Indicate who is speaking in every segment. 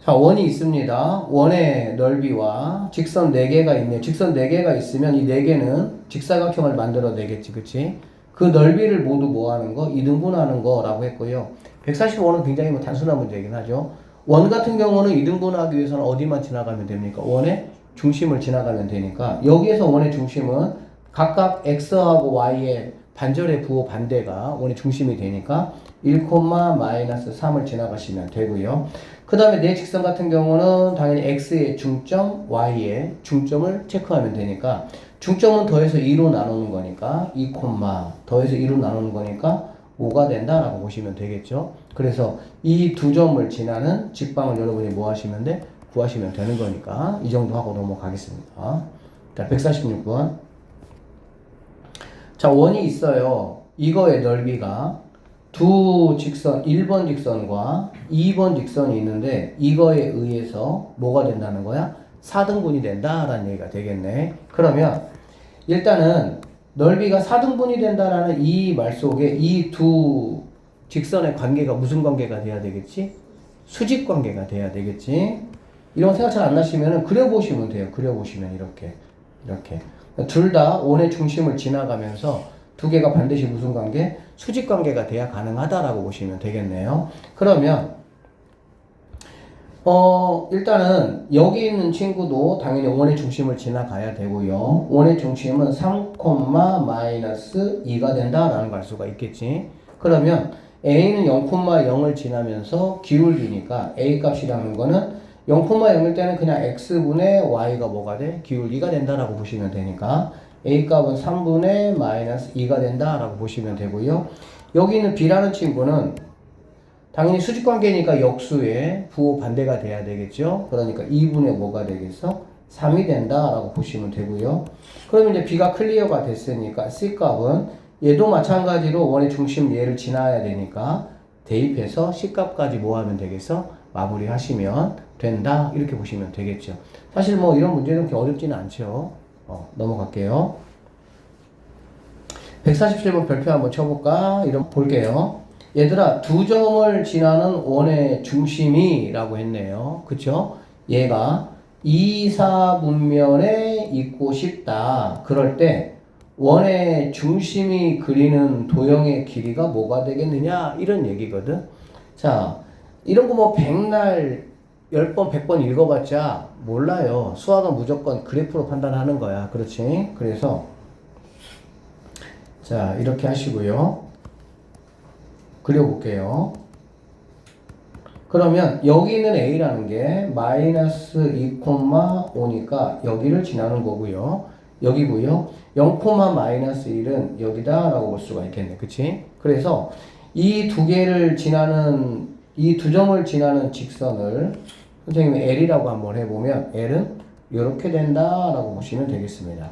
Speaker 1: 자, 원이 있습니다. 원의 넓이와 직선 4개가 있네요. 직선 4개가 있으면 이 4개는 직사각형을 만들어내겠지, 그치? 그 넓이를 모두 뭐 하는 거? 이등분하는 거라고 했고요. 145는 굉장히 뭐 단순한 문제이긴 하죠. 원 같은 경우는 이등분하기 위해서는 어디만 지나가면 됩니까? 원의 중심을 지나가면 되니까 여기에서 원의 중심은 각각 x하고 y의 반절의 부호 반대가 원의 중심이 되니까 1,-3을 지나가시면 되고요. 그 다음에 내 직선 같은 경우는 당연히 x의 중점, y의 중점을 체크하면 되니까 중점은 더해서 2로 나누는 거니까 2, 더해서 2로 나누는 거니까 5가 된다라고 보시면 되겠죠. 그래서 이 두 점을 지나는 직방을 여러분이 뭐 하시면 돼? 구하시면 되는 거니까 이 정도 하고 넘어가겠습니다. 자, 146번. 자, 원이 있어요. 이거의 넓이가 두 직선, 1번 직선과 2번 직선이 있는데 이거에 의해서 뭐가 된다는 거야? 4등분이 된다라는 얘기가 되겠네. 그러면 일단은 넓이가 4등분이 된다라는 이 말 속에 이 두 직선의 관계가 무슨 관계가 돼야 되겠지? 수직 관계가 돼야 되겠지? 이런 생각 잘 안 나시면은 그려보시면 돼요. 그려보시면 이렇게. 둘 다 원의 중심을 지나가면서 두 개가 반드시 무슨 관계? 수직 관계가 돼야 가능하다라고 보시면 되겠네요. 그러면 일단은 여기 있는 친구도 당연히 원의 중심을 지나가야 되고요. 원의 중심은 3,-2가 된다라는 걸 알 수가 있겠지. 그러면 a는 0,0을 지나면서 기울기니까 a 값이라는 거는 0,0일 때는 그냥 x분의 y가 뭐가 돼? 기울기가 된다라고 보시면 되니까 a 값은 3분의-2가 된다라고 보시면 되고요. 여기 있는 b라는 친구는 당연히 수직관계니까 역수의 부호 반대가 돼야 되겠죠. 그러니까 2분의 뭐가 되겠어? 3이 된다라고 보시면 되고요. 그러면 이제 b가 클리어가 됐으니까 c 값은 얘도 마찬가지로 원의 중심 얘를 지나야 되니까 대입해서 c 값까지 뭐 하면 되겠어? 마무리 하시면 된다. 이렇게 보시면 되겠죠. 사실 뭐 이런 문제는 그렇게 어렵지는 않죠. 넘어갈게요. 147번 별표 한번 쳐볼까? 이런 볼게요. 얘들아, 두 점을 지나는 원의 중심이라고 했네요. 그쵸? 얘가 2, 4분면에 있고 싶다. 그럴 때 원의 중심이 그리는 도형의 길이가 뭐가 되겠느냐? 이런 얘기거든. 자, 이런 거 뭐 백날 10번, 100번 읽어봤자 몰라요. 수학은 무조건 그래프로 판단하는 거야. 그렇지? 그래서 자, 이렇게 하시고요. 그려볼게요. 그러면 여기 있는 a라는 게 마이너스 2,5니까 여기를 지나는 거고요. 여기고요. 0,-1은 여기다라고 볼 수가 있겠네. 그치? 그래서 이 두 개를 지나는, 이 두 점을 지나는 직선을 선생님이 L이라고 한번 해보면 L은 이렇게 된다라고 보시면 되겠습니다.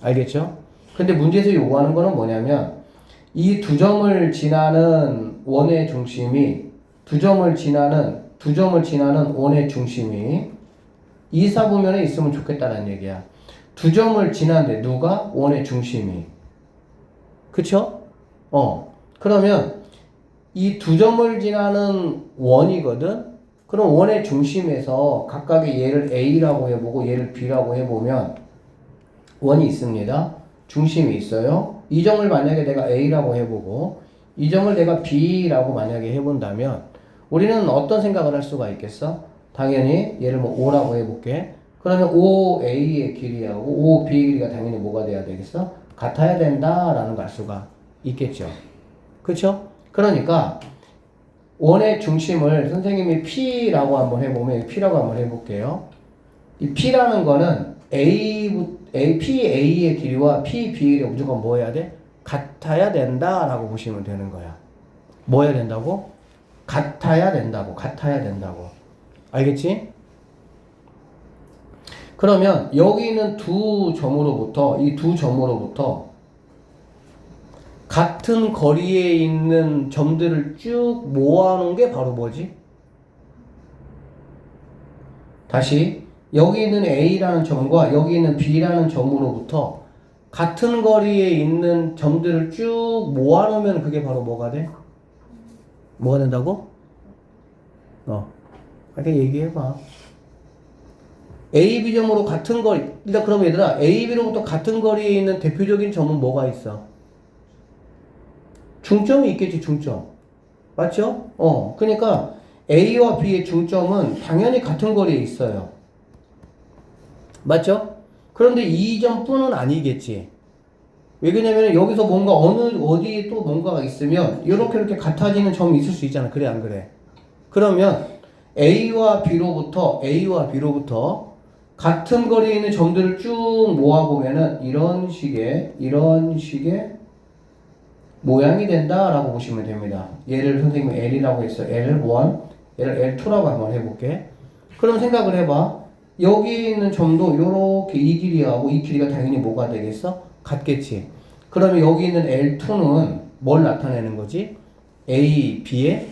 Speaker 1: 알겠죠? 근데 문제에서 요구하는 거는 뭐냐면 이 두 점을 지나는 원의 중심이 두 점을 지나는 원의 중심이 2, 4분면에 있으면 좋겠다는 얘기야. 두 점을 지나는데 누가? 원의 중심이. 그쵸? 그러면 이 두 점을 지나는 원이거든? 그럼 원의 중심에서 각각의 얘를 A라고 해보고 얘를 B라고 해보면 원이 있습니다. 중심이 있어요. 이 점을 만약에 내가 A라고 해보고 이 점을 내가 B라고 만약에 해본다면 우리는 어떤 생각을 할 수가 있겠어? 당연히 얘를 뭐 O라고 해볼게. 그러면 OA의 길이하고 OB의 길이가 당연히 뭐가 돼야 되겠어? 같아야 된다라는 걸 알 수가 있겠죠. 그쵸? 그러니까 원의 중심을 선생님이 P라고 한번 해보면 P라고 한번 해볼게요. 이 P라는 거는 PA의 길이와 PB의 길이가 무조건 뭐 해야 돼? 같아야 된다라고 보시면 되는 거야. 뭐 해야 된다고? 같아야 된다고. 알겠지? 그러면 여기 있는 이 두 점으로부터 같은 거리에 있는 점들을 쭉 모아놓은 게 바로 뭐지? 다시 여기 있는 A라는 점과 여기 있는 B라는 점으로부터 같은 거리에 있는 점들을 쭉 모아놓으면 그게 바로 뭐가 돼? 뭐가 된다고? 이렇게 얘기해봐. A, B점으로 같은 거리. 일단 그럼 얘들아, A, B로부터 같은 거리에 있는 대표적인 점은 뭐가 있어? 중점이 있겠지, 중점. 맞죠? 그러니까 A와 B의 중점은 당연히 같은 거리에 있어요. 맞죠? 그런데 이 점뿐은 아니겠지. 왜 그러냐면 여기서 뭔가 어디에 또 뭔가가 있으면 이렇게 같아지는 점이 있을 수 있잖아. 그래 안 그래? 그러면 A와 B로부터 같은 거리에 있는 점들을 쭉 모아보면은 이런 식의 모양이 된다라고 보시면 됩니다. 얘를 선생님이 L이라고 했어. L1, 얘를 L2라고 한번 해볼게. 그럼 생각을 해봐. 여기 있는 점도 요렇게 이 길이하고 이 길이가 당연히 뭐가 되겠어? 같겠지. 그러면 여기 있는 L2는 뭘 나타내는 거지? A, B의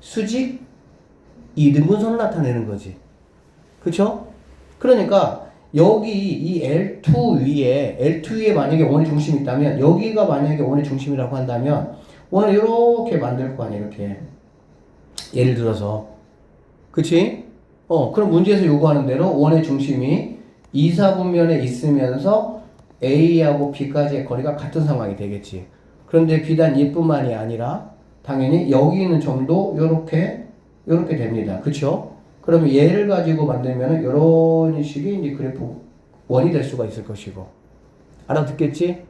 Speaker 1: 수직 이등분선을 나타내는 거지. 그쵸? 그러니까 여기 이 L2 위에 만약에 원의 중심이 있다면 여기가 만약에 원의 중심이라고 한다면 원을 이렇게 만들 거 아니야. 이렇게 예를 들어서 그치? 그럼 문제에서 요구하는 대로 원의 중심이 2, 4분면에 있으면서 A하고 B까지의 거리가 같은 상황이 되겠지. 그런데 비단 이뿐만이 아니라 당연히 여기 있는 점도 요렇게 됩니다. 그쵸? 그러면 얘를 가지고 만들면은 이런 식의 이제 그래프 원이 될 수가 있을 것이고. 알아듣겠지?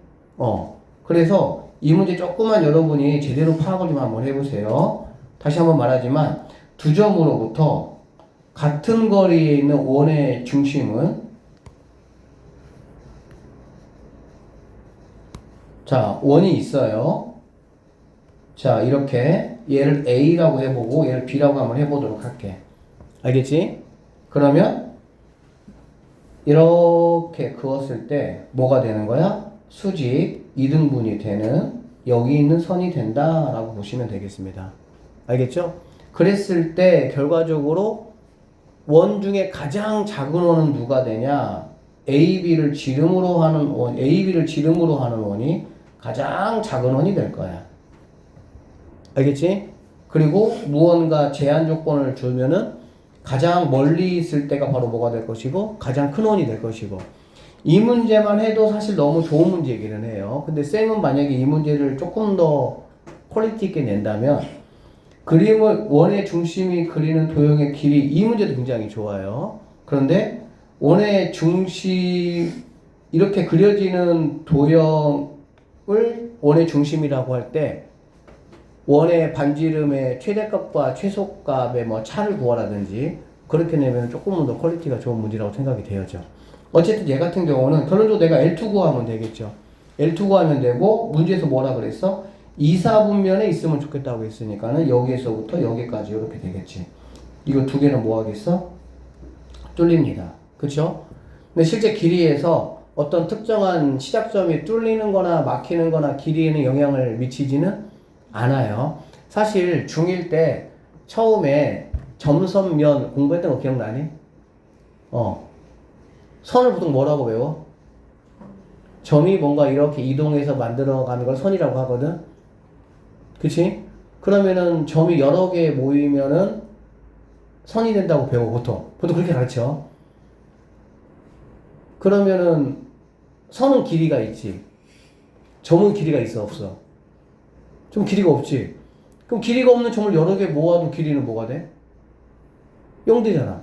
Speaker 1: 그래서 이 문제 조금만 여러분이 제대로 파악을 좀 한번 해보세요. 다시 한번 말하지만 두 점으로부터 같은 거리에 있는 원의 중심은 자, 원이 있어요. 자, 이렇게 얘를 A라고 해보고 얘를 B라고 한번 해보도록 할게. 알겠지? 그러면 이렇게 그었을 때 뭐가 되는 거야? 수직 2등분이 되는 여기 있는 선이 된다라고 보시면 되겠습니다. 알겠죠? 그랬을 때 결과적으로 원 중에 가장 작은 원은 누가 되냐? AB를 지름으로 하는 원이 가장 작은 원이 될 거야. 알겠지? 그리고 무언가 제한 조건을 주면은 가장 멀리 있을 때가 바로 뭐가 될 것이고 가장 큰 원이 될 것이고 이 문제만 해도 사실 너무 좋은 문제이기는 해요. 근데 쌤은 만약에 이 문제를 조금 더 퀄리티 있게 낸다면 그림을 원의 중심이 그리는 도형의 길이 이 문제도 굉장히 좋아요. 그런데 원의 중심 이렇게 그려지는 도형을 원의 중심이라고 할 때 원의 반지름의 최대값과 최소값의 뭐 차를 구하라든지 그렇게 내면 조금은 더 퀄리티가 좋은 문제라고 생각이 되어져. 어쨌든 얘 같은 경우는 결론적으로 내가 L2 구하면 되겠죠. L2 구하면 되고 문제에서 뭐라 그랬어? 2, 4분면에 있으면 좋겠다고 했으니까는 여기에서부터 여기까지 이렇게 되겠지. 이거 두 개는 뭐 하겠어? 뚫립니다. 그쵸? 근데 실제 길이에서 어떤 특정한 시작점이 뚫리는 거나 막히는 거나 길이에는 영향을 미치지는 않아요. 사실 중1 때 처음에 점선면 공부했던 거 기억나니? 선을 보통 뭐라고 외워? 점이 뭔가 이렇게 이동해서 만들어가는 걸 선이라고 하거든? 그치? 그러면은 점이 여러 개 모이면은 선이 된다고 배워, 보통. 보통 그렇게 가르쳐. 그러면은 선은 길이가 있지. 점은 길이가 있어, 없어? 좀 길이가 없지. 그럼 길이가 없는 점을 여러 개 모아도 길이는 뭐가 돼? 0되잖아.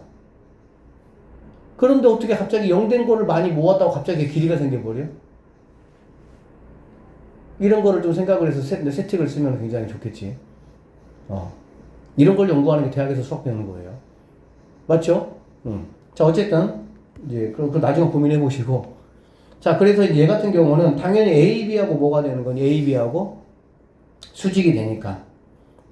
Speaker 1: 그런데 어떻게 갑자기 0된 거를 많이 모았다고 갑자기 길이가 생겨버려? 이런 거를 좀 생각을 해서 세특을 쓰면 굉장히 좋겠지. 이런 걸 연구하는 게 대학에서 수학 배우는 거예요. 맞죠? 자, 어쨌든, 이제, 그럼 나중에 고민해 보시고. 자, 그래서 얘 같은 경우는 당연히 A, B하고 뭐가 되는 거니? A, B하고 수직이 되니까.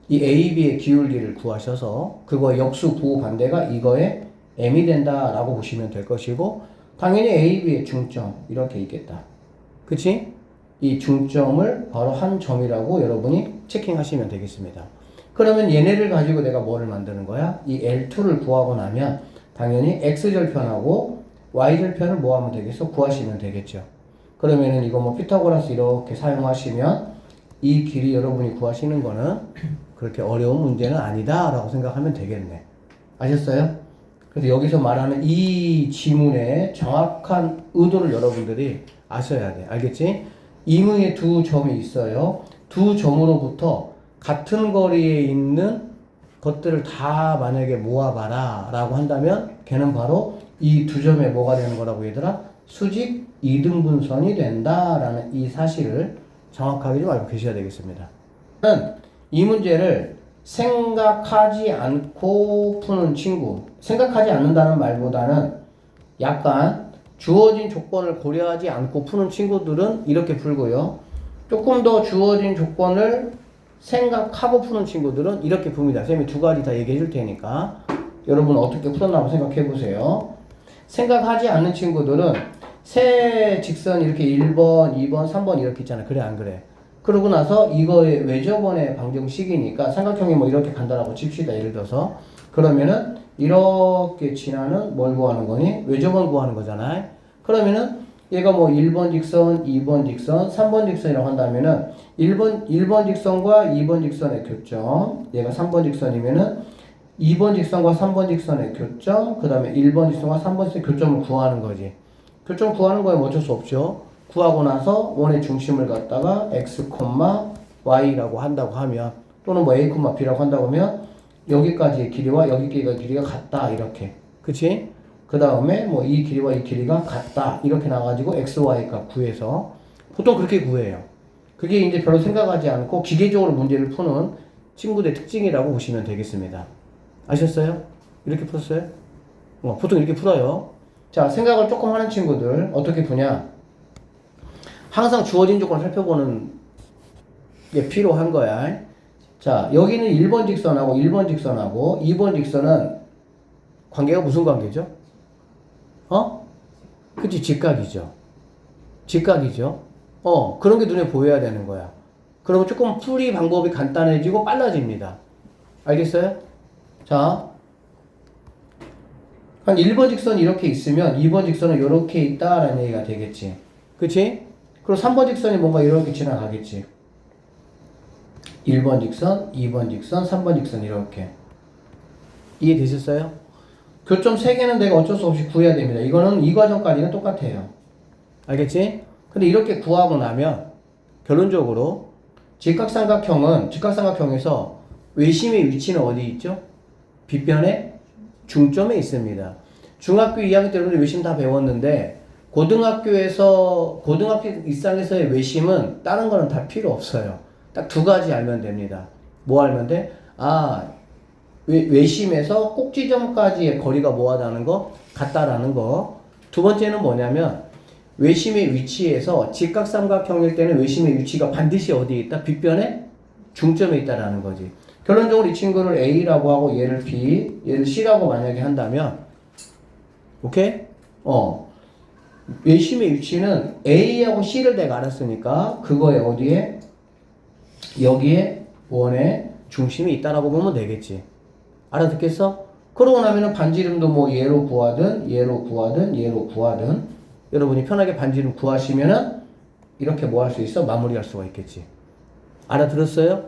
Speaker 1: 이 A, B의 기울기를 구하셔서 그거 역수 부호 반대가 이거에 M이 된다라고 보시면 될 것이고, 당연히 A, B의 중점, 이렇게 있겠다. 그치? 이 중점을 바로 한 점이라고 여러분이 체킹하시면 되겠습니다. 그러면 얘네를 가지고 내가 뭐를 만드는 거야? 이 L2를 구하고 나면 당연히 X절편하고 Y절편을 뭐 하면 되겠어? 구하시면 되겠죠. 그러면은 이거 뭐 피타고라스 이렇게 사용하시면 이 길이 여러분이 구하시는 거는 그렇게 어려운 문제는 아니다 라고 생각하면 되겠네. 아셨어요? 그래서 여기서 말하는 이 지문의 정확한 의도를 여러분들이 아셔야 돼. 알겠지? 이무에 두 점이 있어요. 두 점으로부터 같은 거리에 있는 것들을 다 만약에 모아봐라 라고 한다면 걔는 바로 이 두 점에 뭐가 되는 거라고 얘들아? 수직 이등분선이 된다라는 이 사실을 정확하게 좀 알고 계셔야 되겠습니다. 이 문제를 생각하지 않고 푸는 친구, 생각하지 않는다는 말보다는 약간 주어진 조건을 고려하지 않고 푸는 친구들은 이렇게 풀고요. 조금 더 주어진 조건을 생각하고 푸는 친구들은 이렇게 풉니다. 선생님이 두 가지 다 얘기해 줄 테니까 여러분 어떻게 풀었나 한번 생각해 보세요. 생각하지 않는 친구들은 세 직선 이렇게 1번, 2번, 3번 이렇게 있잖아요. 그래 안 그래? 그러고 나서 이거의 외접원의 방정식이니까 삼각형이 뭐 이렇게 간다라고 칩시다. 예를 들어서 그러면은 이렇게 지나는 뭘 구하는 거니? 외접원 구하는 거잖아요. 그러면은 얘가 뭐 1번 직선, 2번 직선, 3번 직선이라고 한다면은 1번 직선과 2번 직선의 교점, 얘가 3번 직선이면은 2번 직선과 3번 직선의 교점, 그 다음에 1번 직선과 3번 직선의 교점을 구하는 거지. 교점 구하는 거에 어쩔 수 없죠. 구하고 나서 원의 중심을 갖다가 x, y라고 한다고 하면 또는 뭐 a, b라고 한다고 하면 여기까지의 길이와 여기까지의 길이가 같다 이렇게. 그치? 그 다음에 뭐 이 길이와 이 길이가 같다 이렇게 나가지고 x, y 값 구해서 보통 그렇게 구해요. 그게 이제 별로 생각하지 않고 기계적으로 문제를 푸는 친구들의 특징이라고 보시면 되겠습니다. 아셨어요? 이렇게 풀었어요? 보통 이렇게 풀어요. 자, 생각을 조금 하는 친구들 어떻게 푸냐? 항상 주어진 조건을 살펴보는 게 필요한 거야. 자, 여기는 1번 직선하고 1번 직선하고 2번 직선은 관계가 무슨 관계죠? 그치, 직각이죠. 직각이죠. 그런 게 눈에 보여야 되는 거야. 그러면 조금 풀이 방법이 간단해지고 빨라집니다. 알겠어요? 자, 한 1번 직선이 이렇게 있으면 2번 직선은 이렇게 있다라는 얘기가 되겠지. 그치? 그리고 3번 직선이 뭔가 이렇게 지나가겠지. 1번 직선, 2번 직선, 3번 직선 이렇게. 이해되셨어요? 교점 3개는 내가 어쩔 수 없이 구해야 됩니다. 이거는 이 과정까지는 똑같아요. 알겠지? 근데 이렇게 구하고 나면 결론적으로 직각삼각형에서 외심의 위치는 어디 있죠? 빗변의 중점에 있습니다. 중학교 2학년 때 여러분들 외심 다 배웠는데 고등학교 일상에서의 외심은 다른 거는 다 필요 없어요. 딱 두 가지 알면 됩니다. 뭐 알면 돼? 외심에서 꼭지점까지의 거리가 뭐하다는 거? 같다라는 거. 두 번째는 뭐냐면 외심의 위치에서 직각삼각형일 때는 외심의 위치가 반드시 어디에 있다? 빗변의 중점에 있다라는 거지. 결론적으로 이 친구를 A라고 하고 얘를 B, 얘를 C라고 만약에 한다면 오케이? 외심의 위치는 A하고 C를 내가 알았으니까 그거에 어디에? 여기에 원의 중심이 있다라고 보면 되겠지. 알아듣겠어? 그러고 나면은 반지름도 뭐 얘로 구하든 여러분이 편하게 반지름 구하시면은 이렇게 뭐 할 수 있어? 마무리할 수가 있겠지. 알아들었어요?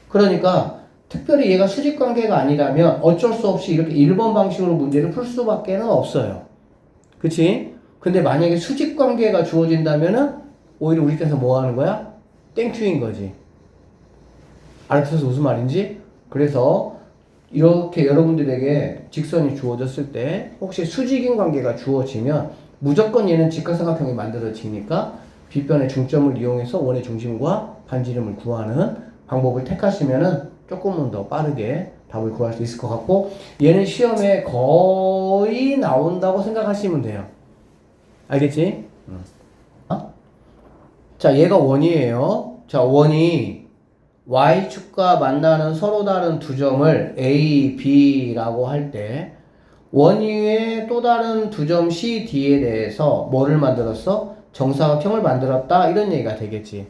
Speaker 1: 그러니까 특별히 얘가 수직관계가 아니라면 어쩔 수 없이 이렇게 1번 방식으로 문제를 풀 수밖에 없어요. 그치? 근데 만약에 수직관계가 주어진다면은 오히려 우리께서 뭐 하는 거야? 땡큐인 거지. 알아들어서 무슨 말인지? 그래서 이렇게 여러분들에게 직선이 주어졌을 때 혹시 수직인 관계가 주어지면 무조건 얘는 직각삼각형이 만들어지니까 빗변의 중점을 이용해서 원의 중심과 반지름을 구하는 방법을 택하시면은 조금은 더 빠르게 답을 구할 수 있을 것 같고 얘는 시험에 거의 나온다고 생각하시면 돼요. 알겠지? 자, 얘가 원이에요. 자, 원이 Y축과 만나는 서로 다른 두 점을 A, B라고 할 때 원위의 또 다른 두 점 C, D에 대해서 뭐를 만들었어? 정사각형을 만들었다 이런 얘기가 되겠지.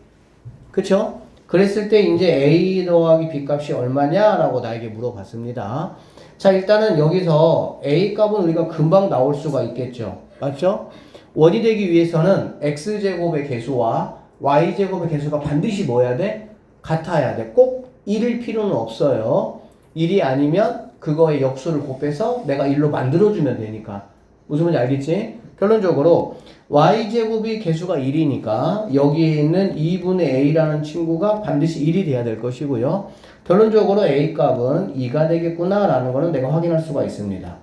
Speaker 1: 그쵸? 그랬을 때 이제 A 더하기 B 값이 얼마냐? 라고 나에게 물어봤습니다. 자, 일단은 여기서 A 값은 우리가 금방 나올 수가 있겠죠. 맞죠? 원이 되기 위해서는 X제곱의 개수와 Y제곱의 개수가 반드시 뭐여야 돼? 같아야 돼. 꼭 1일 필요는 없어요. 1이 아니면 그거의 역수를 곱해서 내가 1로 만들어주면 되니까. 무슨 말인지 알겠지? 결론적으로 y제곱이 개수가 1이니까 여기에 있는 2분의 a라는 친구가 반드시 1이 돼야 될 것이고요. 결론적으로 a 값은 2가 되겠구나 라는 거는 내가 확인할 수가 있습니다.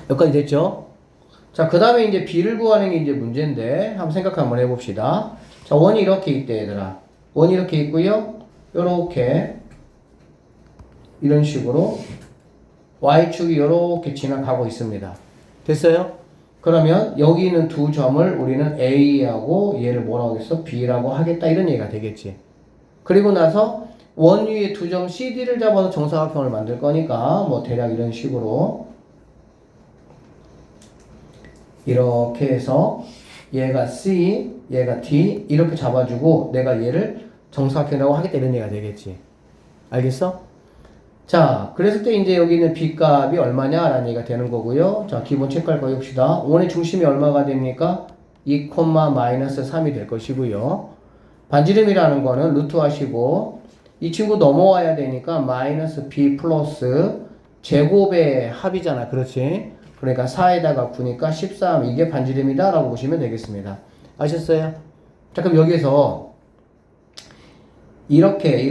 Speaker 1: 여기까지 됐죠? 자, 그 다음에 이제 b를 구하는 게 이제 문제인데 한번 생각 한번 해봅시다. 자, 원이 이렇게 있대 얘들아. 원이 이렇게 있고요. 요렇게 이런 식으로 y축이 요렇게 지나가고 있습니다. 됐어요? 그러면 여기 있는 두 점을 우리는 a하고 얘를 뭐라고 하겠어? b라고 하겠다 이런 얘기가 되겠지. 그리고 나서 원 위에 두 점 cd를 잡아서 정사각형을 만들 거니까 뭐 대략 이런 식으로 이렇게 해서 얘가 C, 얘가 D 이렇게 잡아주고 내가 얘를 정사각형이라고 하겠다 이런 얘기가 되겠지. 알겠어? 자, 그랬을 때 이제 여기 있는 B 값이 얼마냐라는 얘기가 되는 거고요. 자, 기본 체크할 거 해봅시다. 원의 중심이 얼마가 됩니까? 2, 마이너스 3이 될 것이고요. 반지름이라는 거는 루트 하시고 이 친구 넘어와야 되니까 마이너스 B 플러스 제곱의 합이잖아. 그렇지? 그러니까 4에다가 9니까 13 이게 반지름이다 라고 보시면 되겠습니다. 아셨어요? 자, 그럼 여기서 이렇게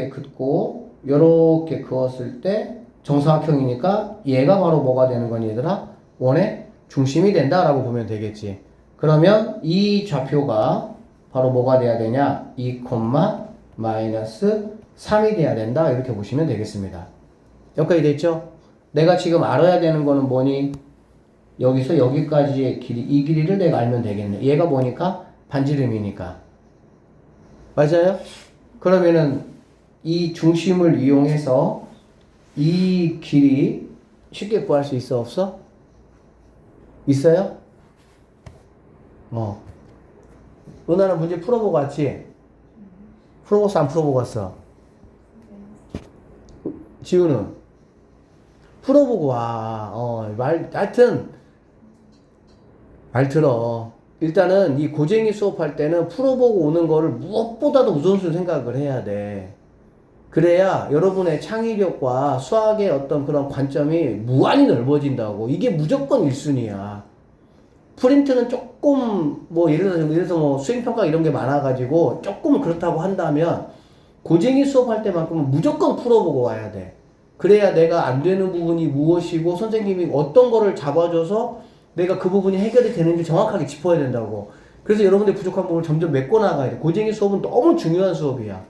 Speaker 1: 긋고 요렇게 그었을 때 정사각형이니까 얘가 바로 뭐가 되는 거니 얘들아? 원의 중심이 된다 라고 보면 되겠지. 그러면 이 좌표가 바로 뭐가 돼야 되냐? 2, 마이너스 3이 돼야 된다 이렇게 보시면 되겠습니다. 여기까지 됐죠? 내가 지금 알아야 되는 거는 뭐니? 여기서 여기까지의 길이, 이 길이를 내가 알면 되겠네. 얘가 뭐니까? 반지름이니까. 맞아요? 그러면은 이 중심을 이용해서 이 길이 쉽게 구할 수 있어? 없어? 있어요? 은하는 문제 풀어보고 왔지? 풀어봤어? 안 풀어보고 왔어? 지우는? 풀어보고 와. 하여튼, 말 들어. 일단은 이 고쟁이 수업할 때는 풀어보고 오는 거를 무엇보다도 우선순위 생각을 해야 돼. 그래야 여러분의 창의력과 수학의 어떤 그런 관점이 무한히 넓어진다고. 이게 무조건 1순위야. 프린트는 조금, 예를 들어서 뭐 수행평가 이런 게 많아가지고 조금 그렇다고 한다면 고쟁이 수업할 때만큼은 무조건 풀어보고 와야 돼. 그래야 내가 안 되는 부분이 무엇이고 선생님이 어떤 거를 잡아줘서 내가 그 부분이 해결이 되는지 정확하게 짚어야 된다고. 그래서 여러분들 부족한 부분을 점점 메꿔 나가야 돼. 고쟁이 수업은 너무 중요한 수업이야.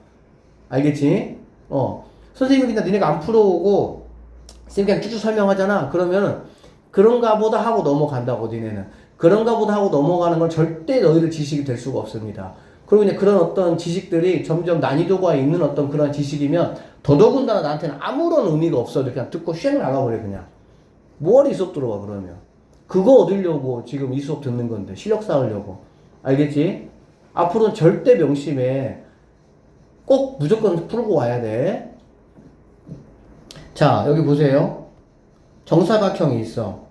Speaker 1: 알겠지? 선생님이 그냥 니네가 안 풀어오고 쌤 그냥 쭉쭉 설명하잖아. 그러면은 그런가 보다 하고 넘어간다고 니네는. 그런가 보다 하고 넘어가는 건 절대 너희들 지식이 될 수가 없습니다. 그리고 이제 그런 어떤 지식들이 점점 난이도가 있는 어떤 그런 지식이면 더더군다나 나한테는 아무런 의미가 없어도 그냥 듣고 쉥 나가버려 그냥. 뭐하러 이 수업 들어와 그러면. 그거 얻으려고 지금 이 수업 듣는 건데 실력 쌓으려고. 알겠지? 앞으로는 절대 명심해. 꼭 무조건 풀고 와야 돼. 자, 여기 보세요. 정사각형이 있어.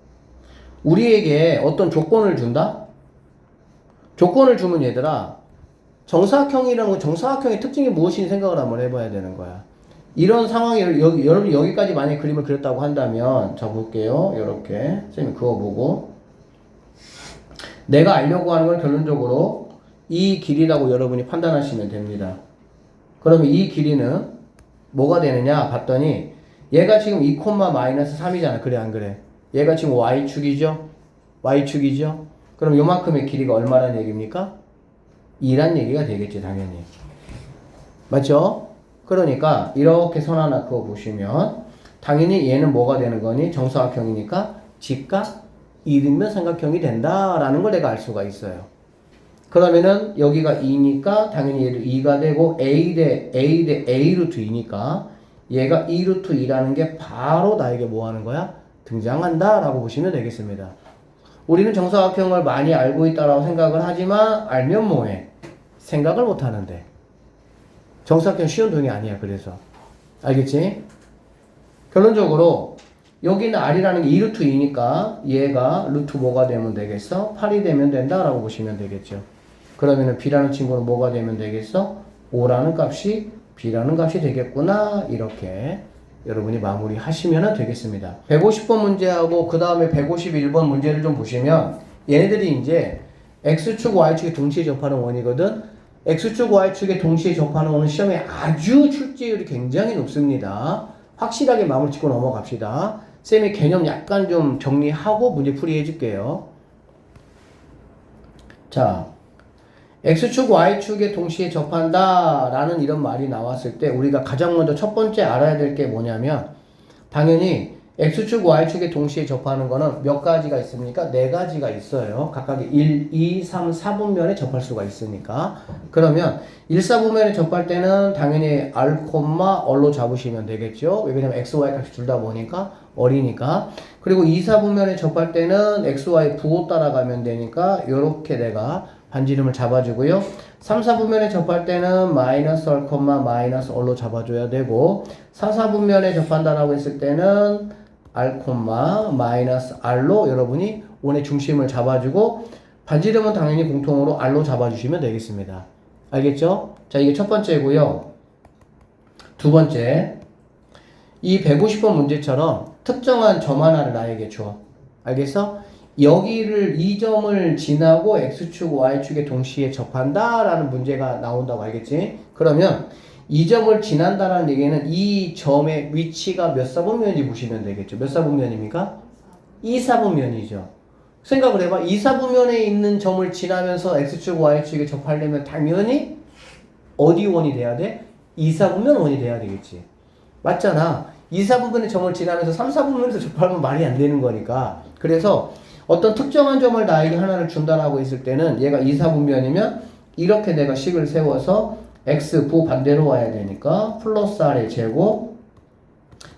Speaker 1: 우리에게 어떤 조건을 준다? 조건을 주면 얘들아 정사각형이라는 건 정사각형의 특징이 무엇인지 생각을 한번 해봐야 되는 거야. 이런 상황이 여러분 여기까지 만약에 그림을 그렸다고 한다면 자 볼게요. 이렇게 선생님 그어보고 내가 알려고 하는 건 결론적으로 이 길이라고 여러분이 판단하시면 됩니다. 그러면 이 길이는 뭐가 되느냐 봤더니 얘가 지금 2, 마이너스 3이잖아. 그래 안 그래? 얘가 지금 y축이죠? y축이죠? 그럼 요만큼의 길이가 얼마란 얘기입니까? 2란 얘기가 되겠지 당연히. 맞죠? 그러니까 이렇게 선 하나 그어 보시면 당연히 얘는 뭐가 되는 거니? 정사각형이니까 직각 이등변 삼각형이 된다라는 걸 내가 알 수가 있어요. 그러면은 여기가 2니까 당연히 얘도 2가 되고 a 대 a 루트 2니까 얘가 2 루트 2라는 게 바로 나에게 뭐 하는 거야? 등장한다 라고 보시면 되겠습니다. 우리는 정사각형을 많이 알고 있다라고 생각을 하지만 알면 뭐해? 생각을 못 하는데. 정사각형 쉬운 동이 아니야. 그래서 알겠지? 결론적으로 여기는 r이라는 게 2루트 2니까 얘가 루트 뭐가 되면 되겠어? 8이 되면 된다라고 보시면 되겠죠. 그러면은 b라는 친구는 뭐가 되면 되겠어? 5라는 값이 b라는 값이 되겠구나. 이렇게 여러분이 마무리 하시면 되겠습니다. 150번 문제하고 그 다음에 151번 문제를 좀 보시면 얘네들이 이제 x축, y축이 동시에 접하는 원이거든. x축, y축에 동시에 접하는 원은 시험에 아주 출제율이 굉장히 높습니다. 확실하게 마무리 짓고 넘어갑시다. 쌤이 개념 약간 좀 정리하고 문제 풀이 해줄게요. 자, x축, y축에 동시에 접한다 라는 이런 말이 나왔을 때 우리가 가장 먼저 첫 번째 알아야 될 게 뭐냐면 당연히 x축, y축에 동시에 접하는 거는 몇 가지가 있습니까? 네 가지가 있어요. 각각 1, 2, 3, 4분면에 접할 수가 있으니까. 그러면 1, 4분면에 접할 때는 당연히 r, 얼로 잡으시면 되겠죠. 왜냐면 x, y 값이 둘 다 뭐니까? 어리니까. 그리고 2, 4분면에 접할 때는 x, y 부호 따라가면 되니까 요렇게 내가 반지름을 잡아주고요. 3, 4분면에 접할 때는 마이너스 얼, 마이너스 얼로 잡아줘야 되고 4, 4분면에 접한다라고 했을 때는 r, 마이너스 r로 여러분이 원의 중심을 잡아주고 반지름은 당연히 공통으로 r로 잡아주시면 되겠습니다. 알겠죠? 자, 이게 첫 번째고요. 두 번째, 이 150번 문제처럼 특정한 점 하나를 나에게 줘. 알겠어? 여기를 이 점을 지나고 x축, y축에 동시에 접한다 라는 문제가 나온다고 알겠지? 그러면 이 점을 지난다라는 얘기는 이 점의 위치가 몇 사분면인지 보시면 되겠죠. 몇 사분면입니까? 2사분면이죠. 생각을 해봐. 2사분면에 있는 점을 지나면서 x축, y축에 접하려면 당연히 어디 원이 돼야 돼? 2사분면 원이 돼야 되겠지. 맞잖아. 2사분면의 점을 지나면서 3사분면에서 접하면 말이 안 되는 거니까. 그래서 어떤 특정한 점을 나에게 하나를 준다라고 했을 때는 얘가 2사분면이면 이렇게 내가 식을 세워서 x 부 반대로 와야 되니까 플러스 r의 제곱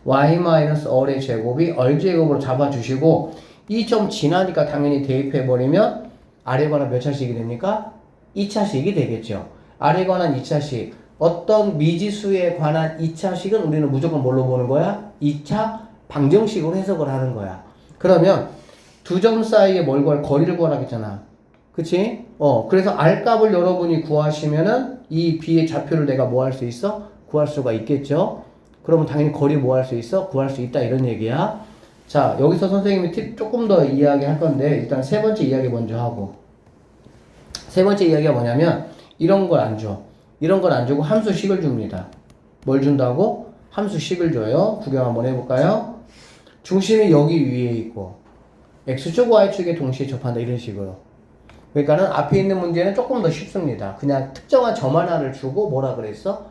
Speaker 1: y 마이너스 얼의 제곱이 얼제곱으로 잡아주시고 이 점 지나니까 당연히 대입해버리면 r에 관한 몇 차식이 됩니까? 2차식이 되겠죠. r에 관한 2차식 어떤 미지수에 관한 2차식은 우리는 무조건 뭘로 보는 거야? 2차 방정식으로 해석을 하는 거야. 그러면 두 점 사이에 뭘 구할 거리를 구하라겠잖아. 그치? 그래서 r 값을 여러분이 구하시면은 이 b의 좌표를 내가 뭐 할 수 있어? 구할 수가 있겠죠? 그러면 당연히 거리 뭐 할 수 있어? 구할 수 있다 이런 얘기야. 자, 여기서 선생님이 팁 조금 더 이야기할 건데 일단 세 번째 이야기 먼저 하고 세 번째 이야기가 뭐냐면 이런 걸 안 줘. 이런 걸 안 주고 함수식을 줍니다. 뭘 준다고? 함수식을 줘요. 구경 한번 해볼까요? 중심이 여기 위에 있고 x축, y축에 동시에 접한다 이런 식으로. 그러니까는 앞에 있는 문제는 조금 더 쉽습니다. 그냥 특정한 점 하나를 주고 뭐라 그랬어?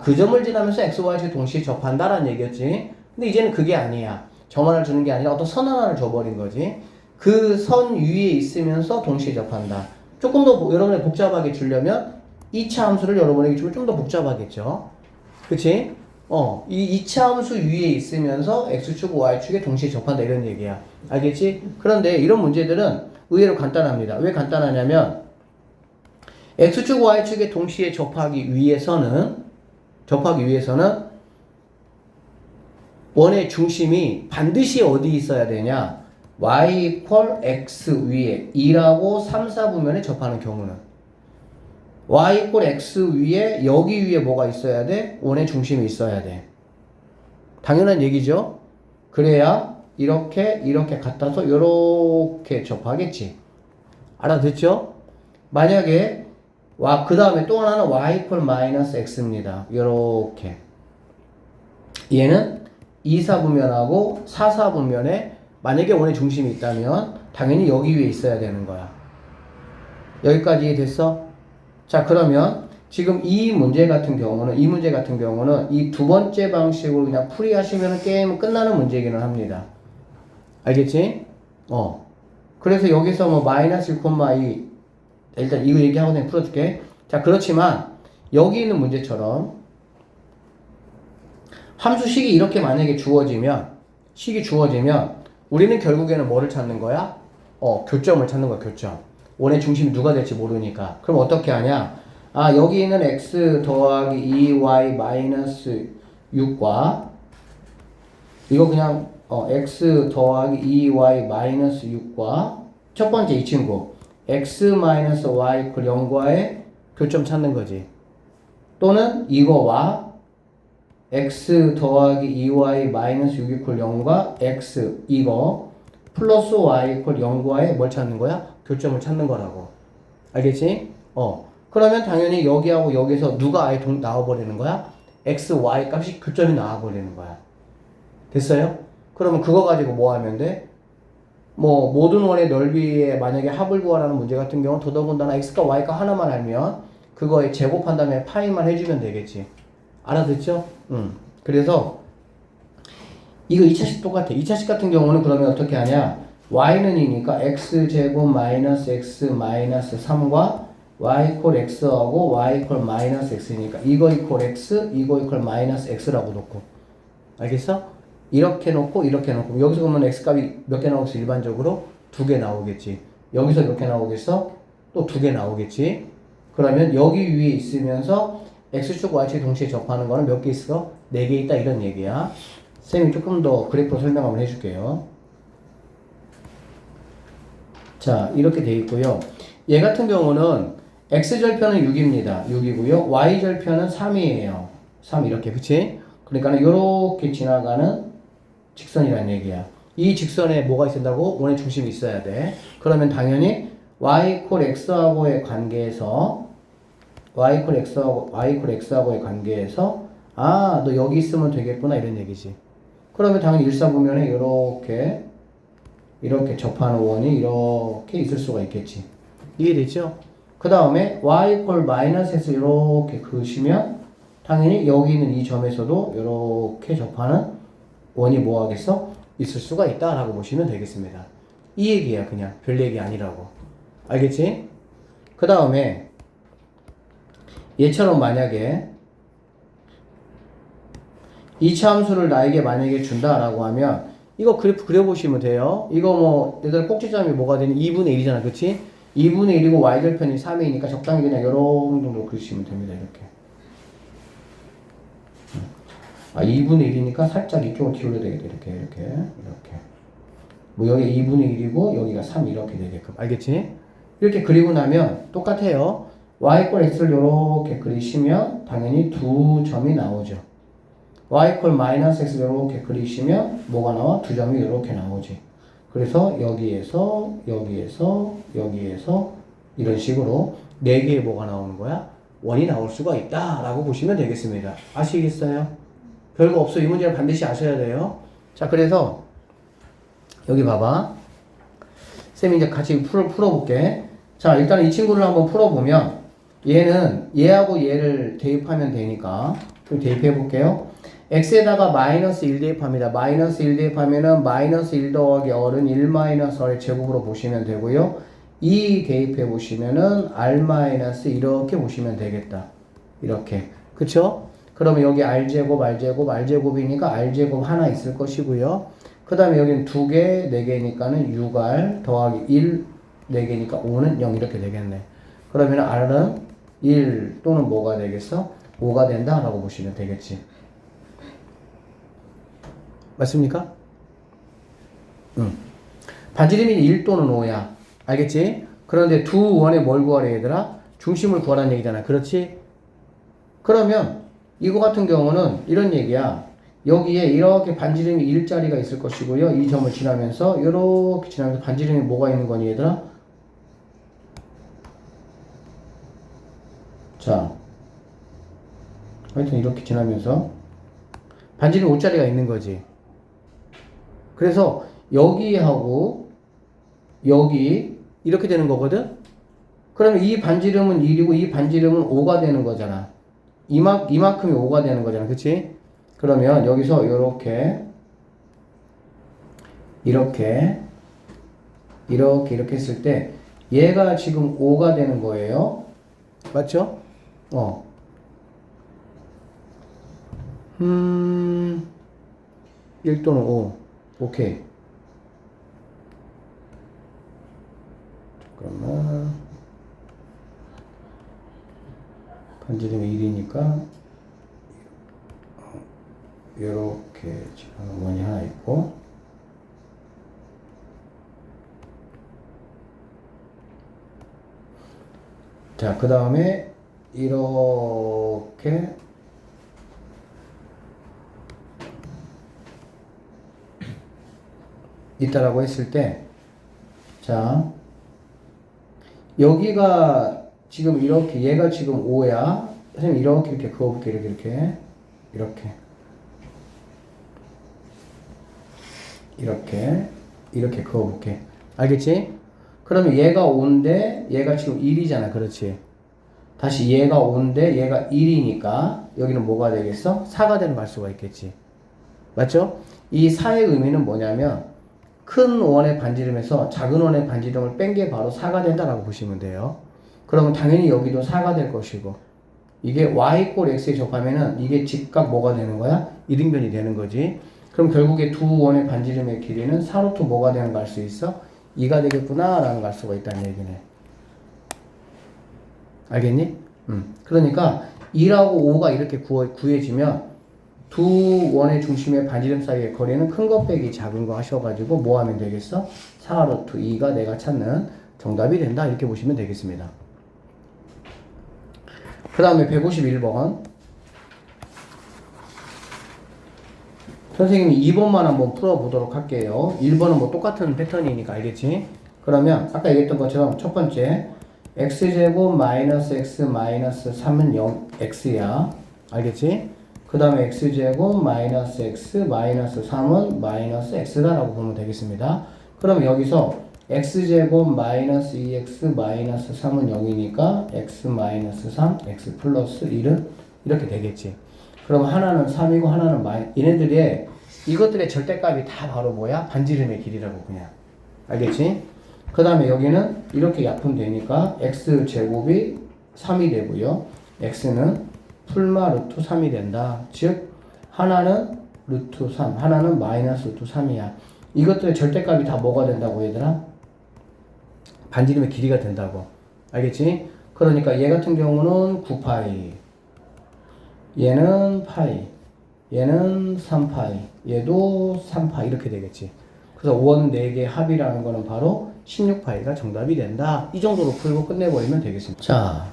Speaker 1: 그 점을 지나면서 x, y축에 동시에 접한다라는 얘기였지. 근데 이제는 그게 아니야. 점 하나를 주는 게 아니라 어떤 선 하나를 줘버린 거지. 그 선 위에 있으면서 동시에 접한다. 조금 더 여러분이 복잡하게 주려면 2차 함수를 여러분에게 주면 좀 더 복잡하겠죠. 그치? 이 2차 함수 위에 있으면서 x축, y축에 동시에 접한다 이런 얘기야. 알겠지? 그런데 이런 문제들은 의외로 간단합니다. 왜 간단하냐면 x축, y축에 동시에 접하기 위해서는 원의 중심이 반드시 어디 있어야 되냐? y = x 위에 2라고 3, 4분면에 접하는 경우는 y = x 위에 여기 위에 뭐가 있어야 돼? 원의 중심이 있어야 돼. 당연한 얘기죠. 그래야 이렇게 갖다서 이렇게 접하겠지. 알아듣죠? 만약에 그 다음에 또 하나는 y = x입니다. 이렇게 얘는 2사분면하고 4사분면에 만약에 원의 중심이 있다면 당연히 여기 위에 있어야 되는 거야. 여기까지 이해됐어? 자, 그러면 지금 이 문제 같은 경우는 이 두 번째 방식으로 그냥 풀이하시면 게임은 끝나는 문제이기는 합니다. 알겠지? 그래서 여기서 뭐 마이너스 1,2 일단 이거 얘기하고 그냥 풀어줄게. 자, 그렇지만 여기 있는 문제처럼 함수식이 이렇게 만약에 주어지면 우리는 결국에는 뭐를 찾는 거야? 교점을 찾는 거야, 교점. 원의 중심이 누가 될지 모르니까. 그럼 어떻게 하냐? 여기 있는 x 더하기 2y 마이너스 6과 이거 그냥 x 더하기 2y 마이너스 6과 첫 번째 이 친구 x 마이너스 y 그 0과의 교점 찾는 거지. 또는 이거와 x 더하기 2y 마이너스 6 이퀄 0과 x 이거 플러스 y 이퀄 0과의 뭘 찾는 거야? 교점을 찾는 거라고. 알겠지? 그러면 당연히 여기하고 여기서 누가 아예 나와버리는 거야? x, y 값이 교점이 나와버리는 거야. 됐어요? 그러면 그거 가지고 뭐 하면 돼? 뭐 모든 원의 넓이에 만약에 합을 구하라는 문제 같은 경우는 더더군다나 x과 y가 하나만 알면 그거에 제곱한 다음에 파이만 해주면 되겠지. 알아듣죠? 그래서 이거 2차식 똑같아. 2차식 같은 경우는 그러면 어떻게 하냐? y는 2니까 x제곱 마이너스 x 마이너스 3과 y 이퀄 x하고 y 이퀄 마이너스 x니까 이거 이퀄 x, 이거 이퀄 마이너스 x라고 놓고. 알겠어? 이렇게 놓고 이렇게 놓고 여기서 보면 x값이 몇 개 나오겠어? 일반적으로 2개 나오겠지. 여기서 몇 개 나오겠어? 또 2개 나오겠지. 그러면 여기 위에 있으면서 x축 y축 동시에 접하는 거는 몇 개 있어? 4개 있다 이런 얘기야. 쌤이 조금 더 그래프로 설명 한번 해줄게요. 자, 이렇게 돼 있고요. 얘 같은 경우는 x절편은 6입니다. 6이고요. y절편은 3이에요. 3 이렇게, 그치? 그러니까 요렇게 지나가는 직선이란 얘기야. 이 직선에 뭐가 있어야 된다고? 원의 중심이 있어야 돼. 그러면 당연히 y 이퀄 x하고의 관계에서 y 이퀄 x하고의 관계에서 아, 너 여기 있으면 되겠구나 이런 얘기지. 그러면 당연히 일사분면에 이렇게 접하는 원이 이렇게 있을 수가 있겠지. 이해됐죠? 그 다음에 y 이퀄 마이너스에서 이렇게 그으시면 당연히 여기 있는 이 점에서도 이렇게 접하는 원이 뭐 하겠어? 있을 수가 있다라고 보시면 되겠습니다. 이 얘기야, 그냥. 별 얘기 아니라고. 알겠지? 그 다음에 얘처럼 만약에 2차 함수를 나에게 만약에 준다라고 하면 이거 그래프 그려보시면 돼요. 이거 뭐 얘들 꼭지점이 뭐가 되니? 2분의 1이잖아, 그치? 2분의 1이고 y절편이 3이니까 적당히 그냥 요런 정도 그리시면 됩니다, 이렇게. 2분의 1이니까 살짝 이쪽으로 기울여야 되겠다. 이렇게. 뭐 여기 2분의 1이고 여기가 3 이렇게 되게끔. 알겠지? 이렇게 그리고 나면 똑같아요. y 이퀄 x를 이렇게 그리시면 당연히 두 점이 나오죠. y 이퀄 마이너스 x를 이렇게 그리시면 뭐가 나와? 두 점이 이렇게 나오지. 그래서 여기에서 이런 식으로 네 개의 뭐가 나오는 거야? 원이 나올 수가 있다라고 보시면 되겠습니다. 아시겠어요? 별거 없어. 이 문제는 반드시 아셔야 돼요. 자, 그래서 여기 봐봐. 쌤이 이제 같이 풀어볼게. 자, 일단 이 친구를 한번 풀어보면 얘는 얘하고 얘를 대입하면 되니까 좀 대입해 볼게요. x에다가 마이너스 1 대입합니다. 마이너스 1 대입하면은 마이너스 1 더하기 r은 1 마이너스 r의 제곱으로 보시면 되고요. 2 대입해 보시면은 r 마이너스 이렇게 보시면 되겠다. 이렇게. 그쵸? 그러면 여기 r제곱이니까 r제곱 하나 있을 것이고요. 그 다음에 여기는 2개, 4개니까는 6r 더하기 1, 4개니까 5는 0 이렇게 되겠네. 그러면 r은 1 또는 뭐가 되겠어? 5가 된다라고 보시면 되겠지. 맞습니까? 반지름이 1 또는 5야. 알겠지? 그런데 두 원에 뭘 구하래 얘들아? 중심을 구하라는 얘기잖아. 그렇지? 그러면 이거 같은 경우는 이런 얘기야. 여기에 이렇게 반지름이 1짜리가 있을 것이고요. 이 점을 지나면서 이렇게 지나면서 반지름이 뭐가 있는 거니 얘들아? 자, 하여튼 이렇게 지나면서 반지름 5짜리가 있는 거지. 그래서 여기하고 여기 이렇게 되는 거거든? 그러면 이 반지름은 1이고 이 반지름은 5가 되는 거잖아. 이만큼이 5가 되는 거잖아. 그치? 그러면 여기서 이렇게 했을 때 얘가 지금 5가 되는 거예요. 맞죠? 1 또는 5. 오케이. 잠깐만. 반지름이 1이니까 이렇게 지금 원이 하나 있고 자, 그 다음에 이렇게 있다라고 했을 때, 자, 여기가 지금 이렇게, 얘가 지금 5야. 선생님 이렇게 그어볼게. 이렇게 그어볼게. 알겠지? 그러면 얘가 5인데 얘가 지금 1이잖아. 그렇지? 다시 얘가 5인데 얘가 1이니까 여기는 뭐가 되겠어? 4가 되는 갈 수가 있겠지. 맞죠? 이 4의 의미는 뭐냐면 큰 원의 반지름에서 작은 원의 반지름을 뺀 게 바로 4가 된다라고 보시면 돼요. 그러면 당연히 여기도 4가 될 것이고, 이게 y 꼴 x에 접하면은 이게 직각 뭐가 되는 거야? 이등변이 되는 거지. 그럼 결국에 두 원의 반지름의 길이는 4루트 뭐가 되는 거 알 수 있어? 2가 되겠구나 라는 걸 알 수가 있다는 얘기네. 알겠니? 그러니까 2라고 5가 이렇게 구해지면 두 원의 중심의 반지름 사이의 거리는 큰 거 빼기 작은 거 하셔가지고 뭐 하면 되겠어? 4루트 2가 내가 찾는 정답이 된다. 이렇게 보시면 되겠습니다. 그 다음에 151번. 선생님이 2번만 한번 풀어보도록 할게요. 1번은 뭐 똑같은 패턴이니까 알겠지? 그러면 아까 얘기했던 것처럼 첫 번째 x제곱 마이너스 x 마이너스 3은 0, x야. 알겠지? 그 다음에 x제곱 마이너스 x 마이너스 3은 마이너스 x다라고 보면 되겠습니다. 그러면 여기서 x제곱 마이너스 2x 마이너스 3은 0이니까 x 마이너스 3, x 플러스 1은 이렇게 되겠지. 그럼 하나는 3이고 하나는 얘네들의 이것들의 절대값이 다 바로 뭐야? 반지름의 길이라고 그냥. 알겠지? 그 다음에 여기는 이렇게 약분되니까 x제곱이 3이 되고요. x는 풀마 루트 3이 된다. 즉 하나는 루트 3, 하나는 마이너스 루트 3이야. 이것들의 절대값이 다 뭐가 된다고 얘들아? 반지름의 길이가 된다고. 알겠지? 그러니까 얘 같은 경우는 9파이, 얘는 파이, 얘는 3파이, 얘도 3파이 이렇게 되겠지. 그래서 원 4개 합이라는 거는 바로 16파이가 정답이 된다. 이 정도로 풀고 끝내버리면 되겠습니다. 자,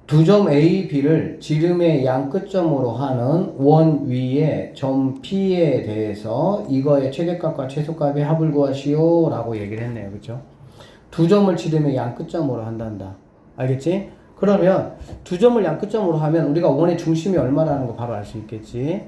Speaker 1: 두 점 A, B를 지름의 양 끝점으로 하는 원 위에 점 P에 대해서 이거의 최대값과 최소값의 합을 구하시오 라고 얘기를 했네요. 그쵸? 두 점을 지름의 양 끝점으로 한단다. 알겠지? 그러면 두 점을 양 끝점으로 하면 우리가 원의 중심이 얼마라는 거 바로 알 수 있겠지?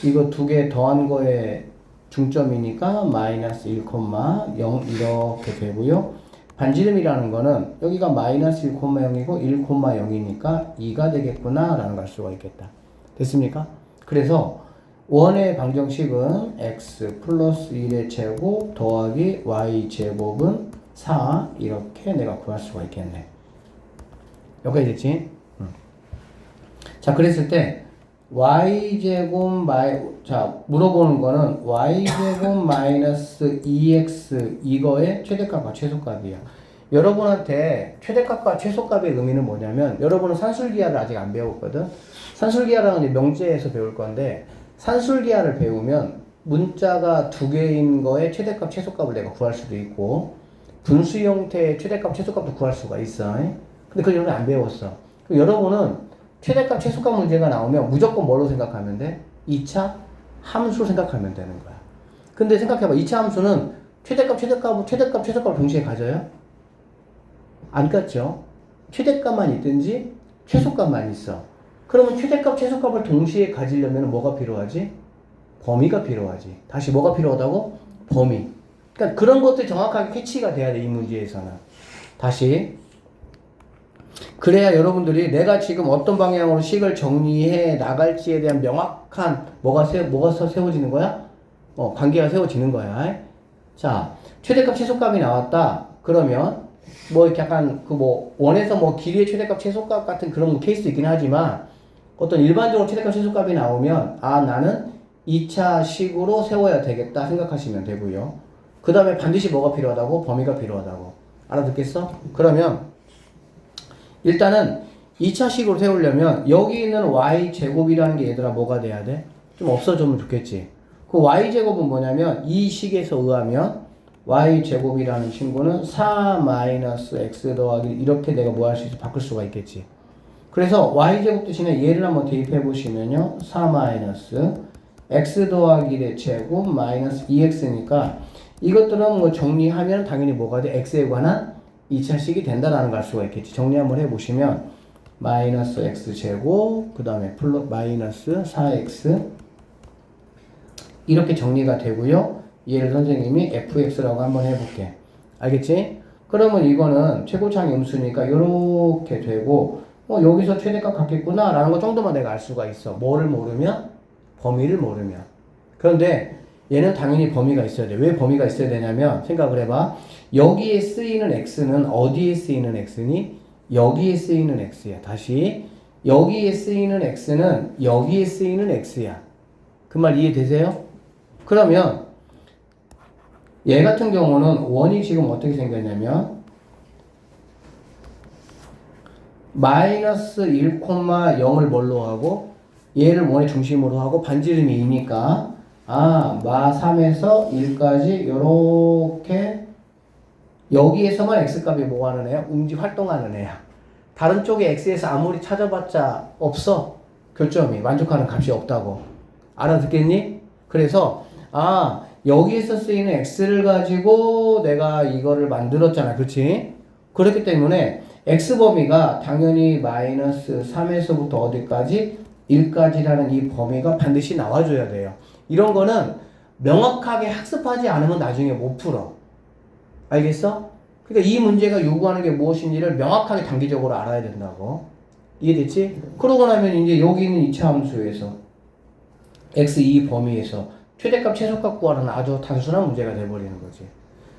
Speaker 1: 이거 두 개 더한 거의 중점이니까 마이너스 1,0 이렇게 되고요. 반지름이라는 거는 여기가 마이너스 1,0이고 1,0이니까 2가 되겠구나 라는 걸 알 수가 있겠다. 됐습니까? 그래서 원의 방정식은 x 플러스 1의 제곱 더하기 y 제곱은 4 이렇게 내가 구할 수가 있겠네. 여기까지 됐지? 자, 그랬을 때 y제곱 자, 물어보는 거는 y제곱 마이너스 2x 이거의 최대값과 최소값이야. 여러분한테 최대값과 최소값의 의미는 뭐냐면, 여러분은 산술기하를 아직 안 배웠거든. 산술기하라는 명제에서 배울 건데, 산술기하를 배우면 문자가 두 개인 거에 최대값 최소값을 내가 구할 수도 있고, 분수 형태의 최대값 최소값도 구할 수가 있어. 근데 그걸 여러분 안 배웠어. 그럼 여러분은 최대값, 최소값 문제가 나오면 무조건 뭐로 생각하면 돼? 2차 함수로 생각하면 되는 거야. 근데 생각해봐. 2차 함수는 최대값, 최소값을 동시에 가져요? 안 같죠? 최대값만 있든지 최소값만 있어. 그러면 최대값, 최소값을 동시에 가지려면 뭐가 필요하지? 범위가 필요하지. 다시 뭐가 필요하다고? 범위. 그러니까 그런 것들이 정확하게 캐치가 돼야 돼, 이 문제에서는. 다시. 그래야 여러분들이 내가 지금 어떤 방향으로 식을 정리해 나갈지에 대한 명확한 뭐가 세워지는 거야? 관계가 세워지는 거야. 자, 최대값, 최소값이 나왔다. 그러면 뭐 이렇게 약간 원에서 길이의 최대값, 최소값 같은 그런 케이스도 있긴 하지만 어떤 일반적으로 최대값, 최소값이 나오면 나는 2차 식으로 세워야 되겠다 생각하시면 되고요. 그 다음에 반드시 뭐가 필요하다고? 범위가 필요하다고. 알아듣겠어? 그러면 일단은 2차식으로 세우려면 여기 있는 y제곱이라는 게 얘들아 뭐가 돼야 돼? 좀 없어지면 좋겠지. 그 y제곱은 뭐냐면 이 식에서 의하면 y제곱이라는 친구는 4-x 더하기 이렇게 내가 뭐 할 수 있어? 바꿀 수가 있겠지. 그래서 y제곱 대신에 얘를 한번 대입해 보시면요. 4-x 더하기 1의 제곱 마이너스 2x니까 이것들은 뭐 정리하면 당연히 뭐가 돼? x에 관한 2차식이 된다라는 걸 알 수가 있겠지. 정리 한번 해보시면 마이너스 x제곱 그 다음에 마이너스 4x 이렇게 정리가 되고요. 얘를 선생님이 fx라고 한번 해볼게. 알겠지? 그러면 이거는 최고차항 음수니까 이렇게 되고 여기서 최대값 같겠구나 라는 거 정도만 내가 알 수가 있어. 뭐를 모르면? 범위를 모르면. 그런데 얘는 당연히 범위가 있어야 돼. 왜 범위가 있어야 되냐면 생각을 해봐. 여기에 쓰이는 x는 어디에 쓰이는 x니? 여기에 쓰이는 x야. 다시 여기에 쓰이는 x는 여기에 쓰이는 x야. 그 말 이해되세요? 그러면 얘 같은 경우는 원이 지금 어떻게 생겼냐면 마이너스 1,0을 뭘로 하고 얘를 원의 중심으로 하고 반지름이 2니까 마 3에서 1까지 요렇게 여기에서만 x값이 뭐 하는 애야? 활동하는 애야. 다른 쪽에 x에서 아무리 찾아봤자 없어. 교점이 만족하는 값이 없다고. 알아듣겠니? 그래서 여기에서 쓰이는 x를 가지고 내가 이거를 만들었잖아. 그치? 그렇기 때문에 x범위가 당연히 마이너스 3에서부터 어디까지? 1까지라는 이 범위가 반드시 나와줘야 돼요. 이런 거는 명확하게 학습하지 않으면 나중에 못 풀어. 알겠어? 그러니까 이 문제가 요구하는 게 무엇인지를 명확하게 단기적으로 알아야 된다고. 이해됐지? 그러고 나면 이제 여기 있는 2차 함수에서 x2 범위에서 최대값 최소값 구하는 아주 단순한 문제가 돼버리는 거지.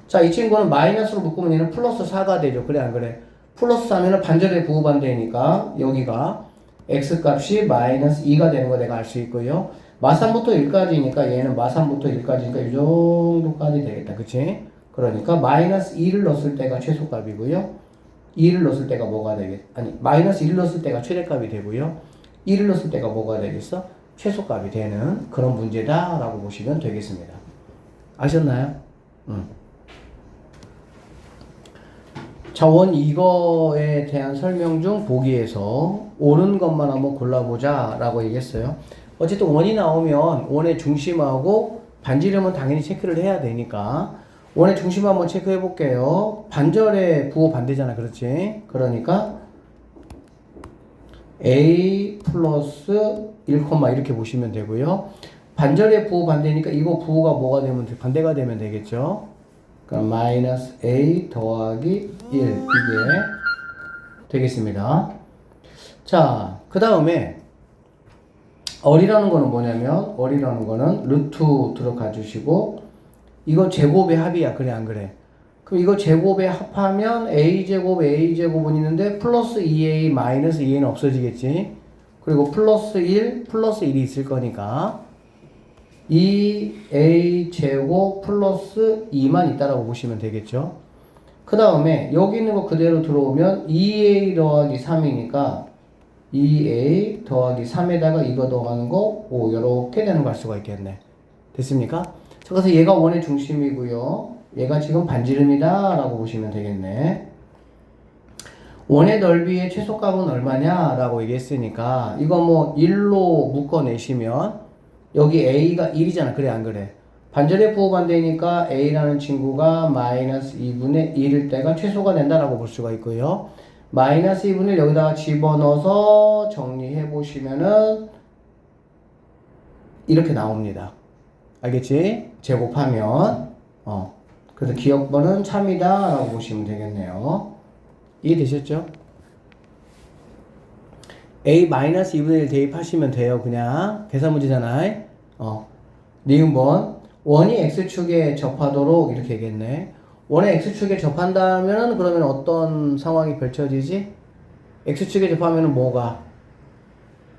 Speaker 1: 자, 이 친구는 마이너스로 묶으면 얘는 플러스 4가 되죠. 그래 안 그래? 플러스 4면은 반절에 부호반대니까 여기가 x값이 마이너스 2가 되는 거 내가 알 수 있고요. 마3부터 1까지니까 얘는 마3부터 1까지니까 이 정도까지 되겠다. 그치? 그러니까 마이너스 2를 넣었을 때가 최소값이고요. 2를 넣었을 때가 뭐가 되겠? 마이너스 1을 넣었을 때가 최대값이 되고요. 2를 넣었을 때가 뭐가 되겠어? 최소값이 되는 그런 문제다라고 보시면 되겠습니다. 아셨나요? 자, 이거에 대한 설명 중 보기에서 옳은 것만 한번 골라보자 라고 얘기했어요. 어쨌든 원이 나오면 원의 중심하고 반지름은 당연히 체크를 해야 되니까 원의 중심 한번 체크해 볼게요. 반절의 부호 반대잖아. 그렇지? 그러니까 a 플러스 1, 이렇게 보시면 되고요. 반절의 부호 반대니까 이거 부호가 뭐가 되면 반대가 되면 되겠죠. 그러니까 마이너스 a 더하기 1 이게 되겠습니다. 자, 그 다음에 어리라는 거는 뭐냐면 어리라는 거는 루트 들어가 주시고 이거 제곱의 합이야. 그래 안 그래? 그럼 이거 제곱의 합하면 a제곱은 있는데 플러스 2a 마이너스 2a는 없어지겠지. 그리고 플러스 1 플러스 1이 있을 거니까 2a제곱 플러스 2만 있다라고 보시면 되겠죠. 그 다음에 여기 있는 거 그대로 들어오면 2a 더하기 3이니까 2a 더하기 3에다가 이거 더하는 거 요렇게 되는 걸 알 수가 있겠네. 됐습니까? 자, 그래서 얘가 원의 중심이고요. 얘가 지금 반지름이다 라고 보시면 되겠네. 원의 넓이의 최소값은 얼마냐 라고 얘기했으니까 이거 뭐 1로 묶어내시면 여기 a가 1이잖아. 그래 안 그래? 반절의 부호 반대니까 a라는 친구가 마이너스 2분의 1일 때가 최소가 된다라고 볼 수가 있고요. 마이너스 2분의 1 여기다가 집어넣어서 정리해 보시면은 이렇게 나옵니다. 알겠지? 제곱하면 그래서 기억번은 참이다 라고 보시면 되겠네요. 이해되셨죠? a-2분의 1 대입하시면 돼요. 그냥 계산 문제잖아. 니은번 원이 x축에 접하도록 이렇게 얘기했네. 원의 x축에 접한다면 그러면 어떤 상황이 펼쳐지지? x축에 접하면 뭐가?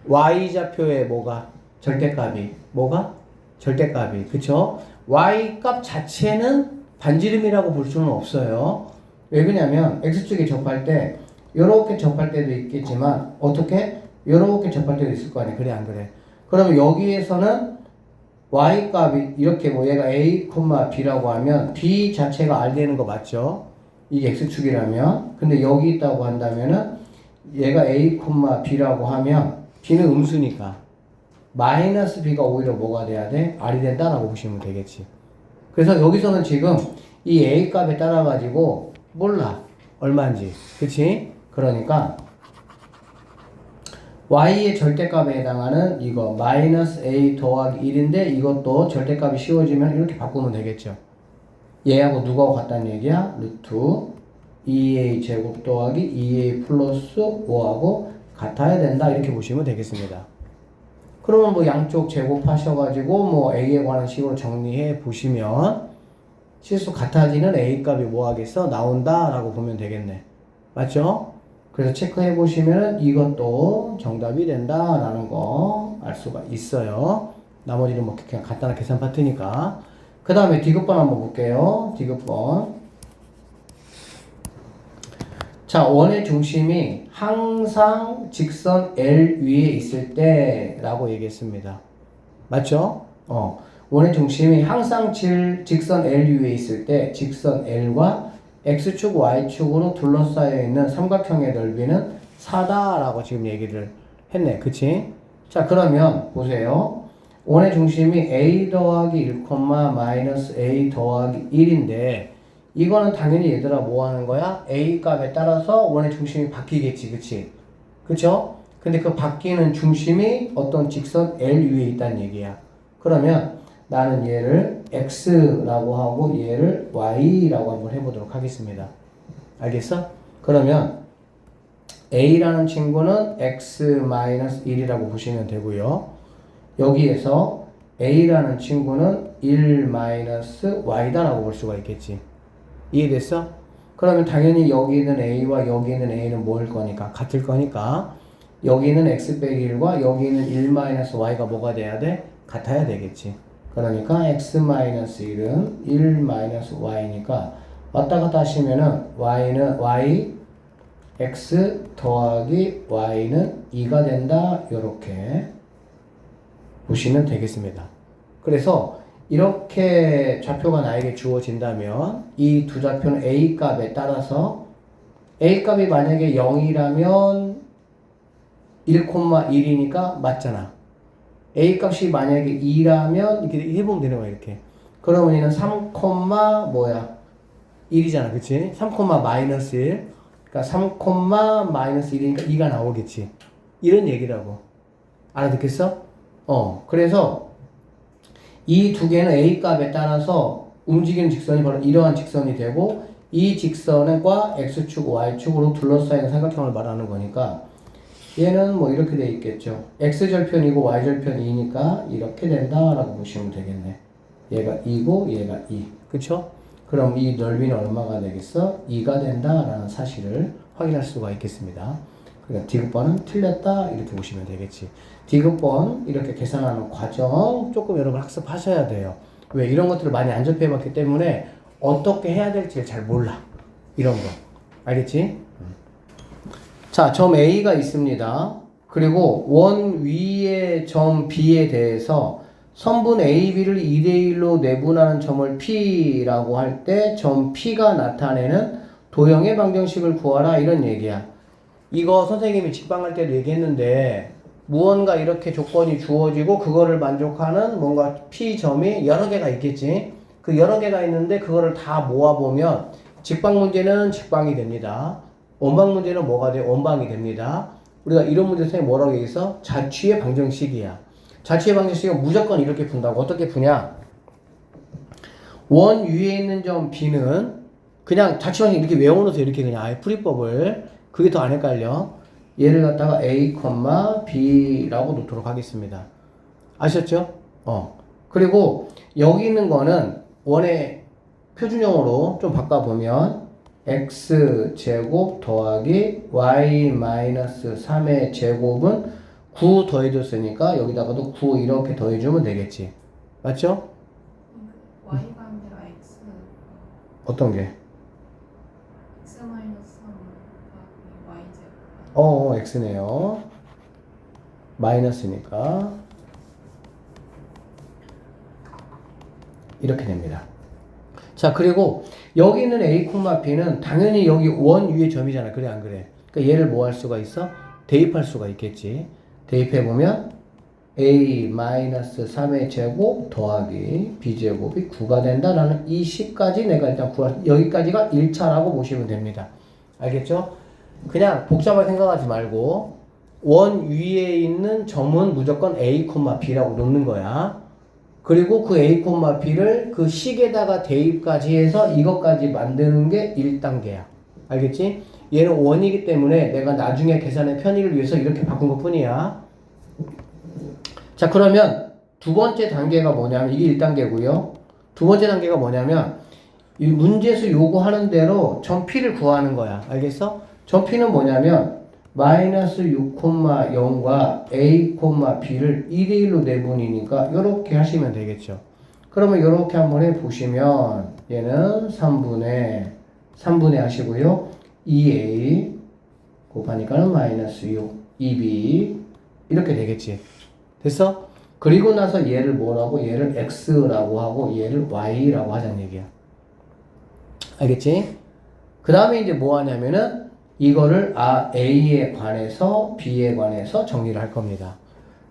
Speaker 1: y좌표에 뭐가? 절대값이 뭐가? 절대값이 그쵸? y값 자체는 반지름이라고 볼 수는 없어요. 왜 그러냐면 x축에 접할 때 요렇게 접할 때도 있겠지만 어떻게? 요렇게 접할 때도 있을 거 아니야. 그래 안 그래? 그러면 여기에서는 y값이 이렇게 뭐 얘가 a, b라고 하면 b 자체가 r 되는 거 맞죠? 이게 x축이라면. 근데 여기 있다고 한다면은 얘가 a, b라고 하면 b는 음수니까 마이너스 b가 오히려 뭐가 돼야 돼? r이 된다라고 보시면 되겠지. 그래서 여기서는 지금 이 A 값에 따라 가지고 몰라 얼마인지, 그치? 그러니까 y의 절대값에 해당하는 이거 마이너스 a 더하기 1인데 이것도 절대값이 씌워지면 이렇게 바꾸면 되겠죠. 얘하고 누가하고 같다는 얘기야? 루트 2a 제곱 더하기 2a 플러스 5하고 같아야 된다, 이렇게 보시면 되겠습니다. 그러면 뭐 양쪽 제곱하셔가지고 뭐 a에 관한 식으로 정리해 보시면 실수 같아지는 a 값이 뭐 하겠어? 나온다 라고 보면 되겠네. 맞죠? 그래서 체크해 보시면 이것도 정답이 된다 라는 거 알 수가 있어요. 나머지는 뭐 그냥 간단한 계산 파트니까. 그 다음에 디귿번 한번 볼게요. 디귿번. 자, 원의 중심이 항상 직선 L 위에 있을 때 라고 얘기했습니다. 맞죠? 원의 중심이 항상 직선 L 위에 있을 때 직선 L과 X축, Y축으로 둘러싸여 있는 삼각형의 넓이는 4다 라고 지금 얘기를 했네. 그치? 자, 그러면 보세요. 원의 중심이 A 더하기 1, 마이너스 A 더하기 1인데 이거는 당연히 얘들아 뭐 하는 거야? A 값에 따라서 원의 중심이 바뀌겠지. 그치? 그쵸? 근데 그 바뀌는 중심이 어떤 직선 L 위에 있다는 얘기야. 그러면 나는 얘를 X라고 하고 얘를 Y라고 한번 해보도록 하겠습니다. 알겠어? 그러면 A라는 친구는 X-1이라고 보시면 되고요. 여기에서 A라는 친구는 1-Y다라고 볼 수가 있겠지. 이해됐어? 그러면 당연히 여기 있는 A와 여기 있는 A는 뭐일 거니까? 같을 거니까 여기 있는 X 빼기 1과 여기 있는 1-Y가 뭐가 돼야 돼? 같아야 되겠지. 그러니까 X-1은 1-Y니까 왔다 갔다 하시면은 Y X 더하기 Y는 2가 된다. 요렇게 보시면 되겠습니다. 그래서 이렇게 좌표가 나에게 주어진다면 이 두 좌표는 A 값에 따라서 A 값이 만약에 0이라면 1,1이니까 맞잖아. A 값이 만약에 2라면 이렇게 해보면 되는 거야. 이렇게. 그러면 얘는 3, 뭐야? 1이잖아. 그치? 3, 마이너스 1. 그러니까 3, 마이너스 1이니까 2가 나오겠지. 이런 얘기라고. 알아듣겠어? 그래서 이 두 개는 A 값에 따라서 움직이는 직선이 바로 이러한 직선이 되고 이 직선과 X축, Y축으로 둘러싸이는 삼각형을 말하는 거니까 얘는 뭐 이렇게 돼 있겠죠. X절편이고 Y절편이니까 이렇게 된다라고 보시면 되겠네. 얘가 2고 얘가 2. 그쵸? 그럼 이 넓이는 얼마가 되겠어? 2가 된다라는 사실을 확인할 수가 있겠습니다. 그러니까 디귿번은 틀렸다 이렇게 보시면 되겠지. 디귿번 이렇게 계산하는 과정 조금 여러분 학습하셔야 돼요. 왜? 이런 것들을 많이 안 접해봤기 때문에 어떻게 해야 될지 잘 몰라. 이런 거. 알겠지? 자, 점 A가 있습니다. 그리고 원 위의 점 B에 대해서 선분 AB를 2대1로 내분하는 점을 P라고 할 때 점 P가 나타내는 도형의 방정식을 구하라 이런 얘기야. 이거 선생님이 직방할 때도 얘기했는데 무언가 이렇게 조건이 주어지고 그거를 만족하는 뭔가 P점이 여러 개가 있겠지. 그 여러 개가 있는데 그거를 다 모아보면 직방 문제는 직방이 됩니다. 원방 문제는 뭐가 돼? 원방이 됩니다. 우리가 이런 문제 선생님 뭐라고 얘기했어? 자취의 방정식이야. 자취의 방정식은 무조건 이렇게 푼다고. 어떻게 푸냐? 원 위에 있는 점 B는 그냥 자취 방정식 이렇게 외워놓으세요. 이렇게 그냥 아예 풀이법을. 그게 더 안 헷갈려. 얘를 갖다가 A, B라고 놓도록 하겠습니다. 아셨죠? 그리고 여기 있는 거는 원의 표준형으로 좀 바꿔보면 X제곱 더하기 Y-3의 제곱은 9 더해줬으니까 여기다가도 9 이렇게 더해주면 되겠지. 맞죠?
Speaker 2: Y가 아니라 X.
Speaker 1: 어떤 게?
Speaker 2: X-3 더하기 Y제곱.
Speaker 1: X네요. 마이너스니까 이렇게 됩니다. 자, 그리고 여기 있는 A, B는 당연히 여기 원 위의 점이잖아. 그래 안 그래? 그러니까 얘를 뭐 할 수가 있어? 대입할 수가 있겠지. 대입해보면 a 마이너스 3의 제곱 더하기 b제곱이 9가 된다라는 이 식까지 내가 일단 여기까지가 1차라고 보시면 됩니다. 알겠죠? 그냥 복잡하게 생각하지 말고 원 위에 있는 점은 무조건 a, b라고 놓는 거야. 그리고 그 a, b를 그 식에다가 대입까지 해서 이것까지 만드는 게 1단계야. 알겠지? 얘는 원이기 때문에 내가 나중에 계산의 편의를 위해서 이렇게 바꾼 것 뿐이야. 자, 그러면 두 번째 단계가 뭐냐면 이게 1단계고요. 두 번째 단계가 뭐냐면 이 문제에서 요구하는 대로 점 P를 구하는 거야. 알겠어? 점 P는 뭐냐면 마이너스 6,0과 A, B를 2대1로 내분이니까 이렇게 하시면 되겠죠. 그러면 이렇게 한번 해보시면 얘는 3분의 하시고요. 2A 곱하니까는 마이너스 6, 2B 이렇게 되겠지. 됐어? 그리고 나서 얘를 뭐라고? 얘를 X라고 하고 얘를 Y라고 하자는 얘기야. 알겠지? 그 다음에 이제 뭐 하냐면은 이거를 A에 관해서 B에 관해서 정리를 할 겁니다.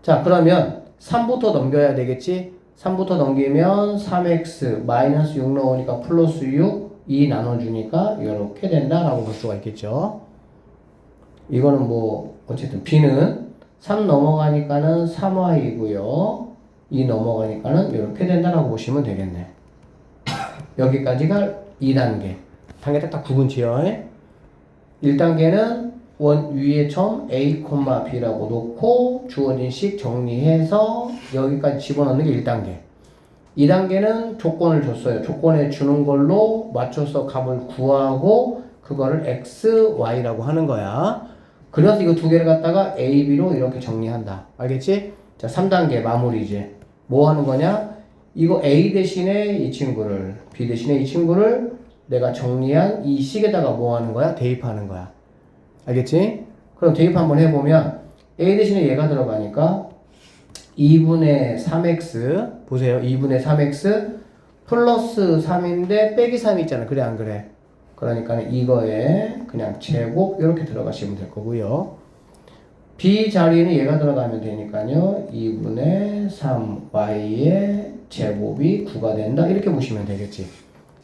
Speaker 1: 자, 그러면 3부터 넘겨야 되겠지? 3부터 넘기면 3x 마이너스 6 넣으니까 플러스 6, 2 나눠주니까 이렇게 된다라고 볼 수가 있겠죠. 이거는 뭐 어쨌든 B는 3 넘어가니까는 3y이고요. 2 넘어가니까는 이렇게 된다라고 보시면 되겠네. 여기까지가 2단계. 단계 딱딱 구분 지어. 1단계는 원 위에 점 A, B라고 놓고 주어진 식 정리해서 여기까지 집어넣는 게 1단계. 2단계는 조건을 줬어요. 조건에 주는 걸로 맞춰서 값을 구하고 그거를 X, Y라고 하는 거야. 그래서 이거 두 개를 갖다가 A, B로 이렇게 정리한다. 알겠지? 자, 3단계 마무리 이제. 뭐 하는 거냐? 이거 A 대신에 이 친구를, B 대신에 이 친구를 내가 정리한 이 식에다가 뭐 하는 거야? 대입하는 거야. 알겠지? 그럼 대입 한번 해보면 A 대신에 얘가 들어가니까 2분의 3x 보세요. 2분의 3x 플러스 3인데 빼기 3이 있잖아. 그래 안 그래? 그러니까 이거에 그냥 제곱 이렇게 들어가시면 될 거고요. B 자리에는 얘가 들어가면 되니까요. 2분의 3y의 제곱이 9가 된다. 이렇게 보시면 되겠지.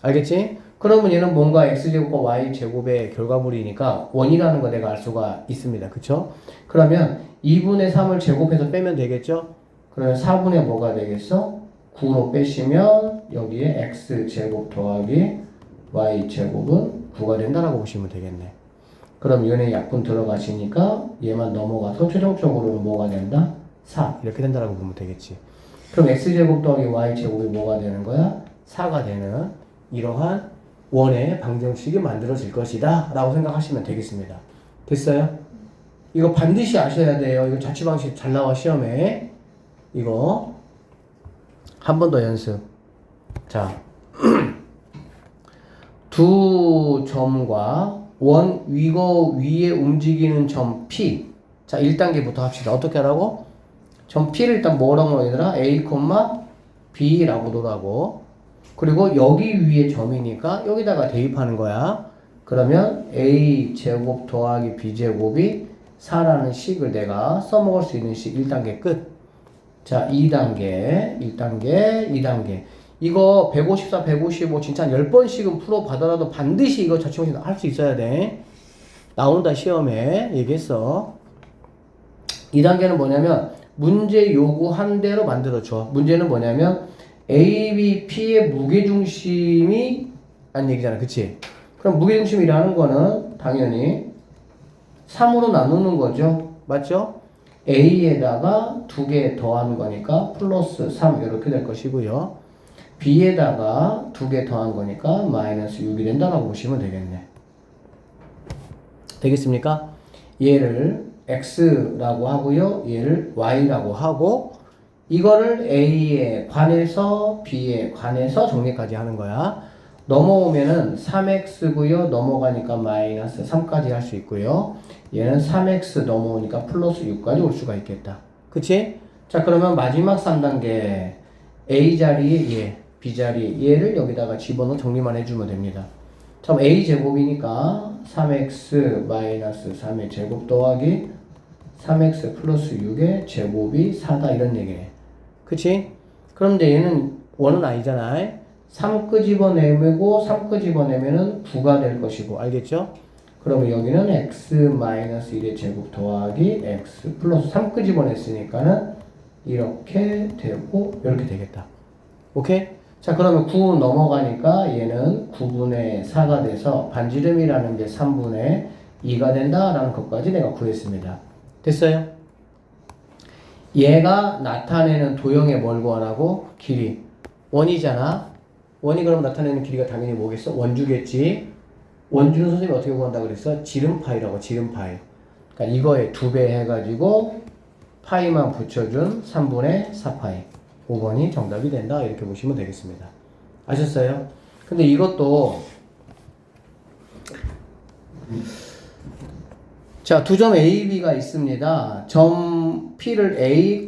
Speaker 1: 알겠지? 그러면 얘는 뭔가 x제곱과 y제곱의 결과물이니까 원이라는 거 내가 알 수가 있습니다. 그쵸? 그러면 2분의 3을 제곱해서 빼면 되겠죠? 그러면 4분의 뭐가 되겠어? 9로 빼시면 여기에 x제곱 더하기 y제곱은 9가 된다라고 보시면 되겠네. 그럼 얘네 약분 들어가시니까 얘만 넘어가서 최종적으로는 뭐가 된다? 4 이렇게 된다라고 보면 되겠지. 그럼 x제곱 더하기 y제곱이 뭐가 되는 거야? 4가 되는 이러한 원의 방정식이 만들어질 것이다 라고 생각하시면 되겠습니다. 됐어요? 이거 반드시 아셔야 돼요. 이거 자취방식 잘 나와 시험에. 이거 한 번 더 연습. 자, 두 점과 원 위거 위에 움직이는 점 P. 자, 1단계부터 합시다. 어떻게 하라고? 점 P를 일단 뭐라고 얘들아? A, B라고 놓으라고. 그리고 여기 위에 점이니까 여기다가 대입하는 거야. 그러면 A 제곱 더하기 B 제곱이 4라는 식을 내가 써먹을 수 있는 식 1단계 끝. 자, 2단계, 1단계, 2단계. 이거 154, 155 진짜 한 10번씩은 풀어봐더라도 반드시 이거 자취방식 할 수 있어야 돼. 나온다 시험에 얘기했어. 2단계는 뭐냐면 문제 요구한 대로 만들어줘. 문제는 뭐냐면 A, B, P의 무게중심이 안 얘기잖아. 그치? 그럼 무게중심이라는 거는 당연히 3으로 나누는 거죠. 맞죠? A에다가 2개 더하는 거니까 플러스 3 이렇게 될 것이고요. B에다가 2개 더한 거니까 마이너스 6이 된다라고 보시면 되겠네. 되겠습니까? 얘를 X라고 하고요. 얘를 Y라고 하고 이거를 A에 관해서 B에 관해서 정리까지 하는 거야. 넘어오면은 3X고요. 넘어가니까 마이너스 3까지 할 수 있고요. 얘는 3X 넘어오니까 플러스 6까지 올 수가 있겠다. 그치? 자, 그러면 마지막 3단계 A 자리에 얘, B 자리에 얘를 여기다가 집어넣어 정리만 해주면 됩니다. 그럼 A 제곱이니까 3X 마이너스 3의 제곱 더하기 3x 플러스 6의 제곱이 4다 이런 얘기네. 그치? 그런데 얘는 원은 아니잖아. 3 끄집어내고 3 끄집어내면은 9가 될 것이고 알겠죠? 그러면 여기는 x-1의 제곱 더하기 x 플러스 3 끄집어냈으니까는 이렇게 되고 이렇게 되겠다. 오케이? 자 그러면 9 넘어가니까 얘는 9분의 4가 돼서 반지름이라는 게 3분의 2가 된다라는 것까지 내가 구했습니다. 됐어요? 얘가 나타내는 도형의 뭘 구하라고? 길이. 원이잖아. 원이 그럼 나타내는 길이가 당연히 뭐겠어? 원주겠지. 원주는 선생님이 어떻게 구한다 그랬어? 지름파이라고, 지름파이. 그러니까 이거에 2배 해가지고 파이만 붙여준 3분의 4파이. 5번이 정답이 된다. 이렇게 보시면 되겠습니다. 아셨어요? 근데 이것도 자, 두 점 A, B가 있습니다. 점 P를 A,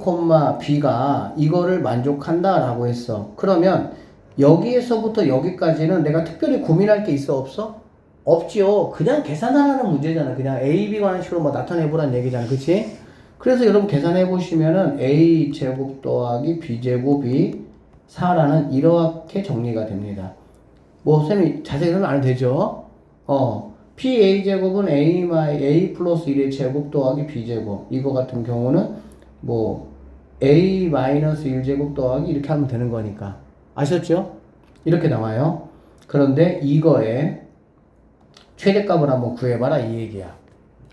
Speaker 1: B가 이거를 만족한다 라고 했어. 그러면 여기에서부터 여기까지는 내가 특별히 고민할 게 있어 없어? 없지요. 그냥 계산하라는 문제잖아. 그냥 A, B 관한 식으로 뭐 나타내보라는 얘기잖아. 그치? 그래서 여러분 계산해 보시면은 A 제곱 더하기 B 제곱이 4라는 이렇게 정리가 됩니다. 뭐 쌤이 자세히 설명 안 해도 되죠? PA 제곱은 A 플러스 1의 제곱 더하기 B 제곱. 이거 같은 경우는 뭐 A 마이너스 1 제곱 더하기 이렇게 하면 되는 거니까. 아셨죠? 이렇게 나와요. 그런데 이거에 최대값을 한번 구해봐라 이 얘기야.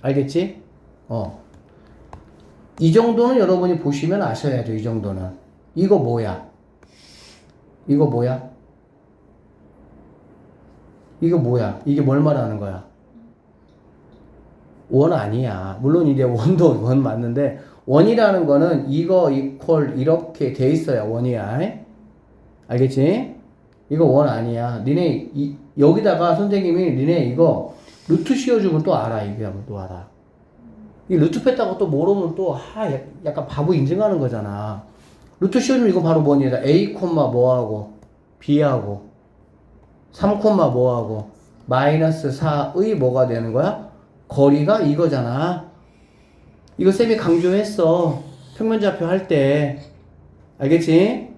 Speaker 1: 알겠지? 이 정도는 여러분이 보시면 아셔야죠. 이 정도는. 이거 뭐야? 이거 뭐야? 이거 뭐야? 이게 뭘 말하는 거야? 원 아니야. 물론 이제 원도 원 맞는데 원이라는 거는 이거 이퀄 이렇게 돼 있어야 원이야. 알겠지? 이거 원 아니야. 니네 여기다가 선생님이 니네 이거 루트 씌워주면 또 알아. 이게 하면 또 알아. 이 루트 뺐다고 또 모르면 또 약간 바보 인증하는 거잖아. 루트 씌워주면 이거 바로 뭐냐? A, 뭐하고 B하고 3, 뭐하고 마이너스 4의 뭐가 되는 거야? 거리가 이거잖아. 이거 쌤이 강조했어. 평면좌표 할 때. 알겠지?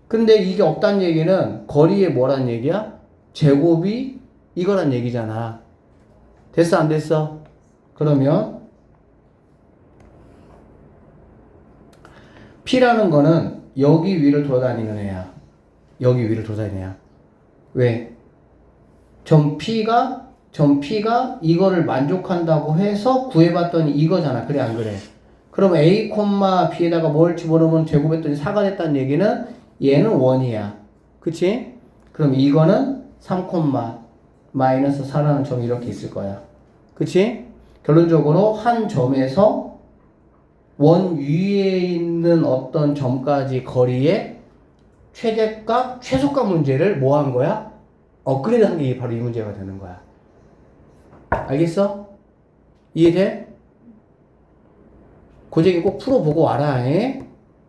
Speaker 1: 근데 이게 없다는 얘기는 거리에 뭐란 얘기야? 제곱이 이거란 얘기잖아. 됐어 안 됐어? 그러면 P라는 거는 여기 위를 돌아다니는 애야. 여기 위를 돌아다니는 애야. 왜? 점 P가 이거를 만족한다고 해서 구해봤더니 이거잖아. 그래 안 그래? 그럼 A, B에다가 뭘 집어넣으면 제곱했더니 4가 됐다는 얘기는 얘는 원이야. 그치? 그럼 이거는 3, 마이너스 4라는 점이 이렇게 있을 거야. 그치? 결론적으로 한 점에서 원 위에 있는 어떤 점까지 거리의 최대값, 최소값 문제를 뭐 한 거야? 업그레이드 한 게 바로 이 문제가 되는 거야. 알겠어? 이해돼? 고쟁이 꼭 풀어보고 와라.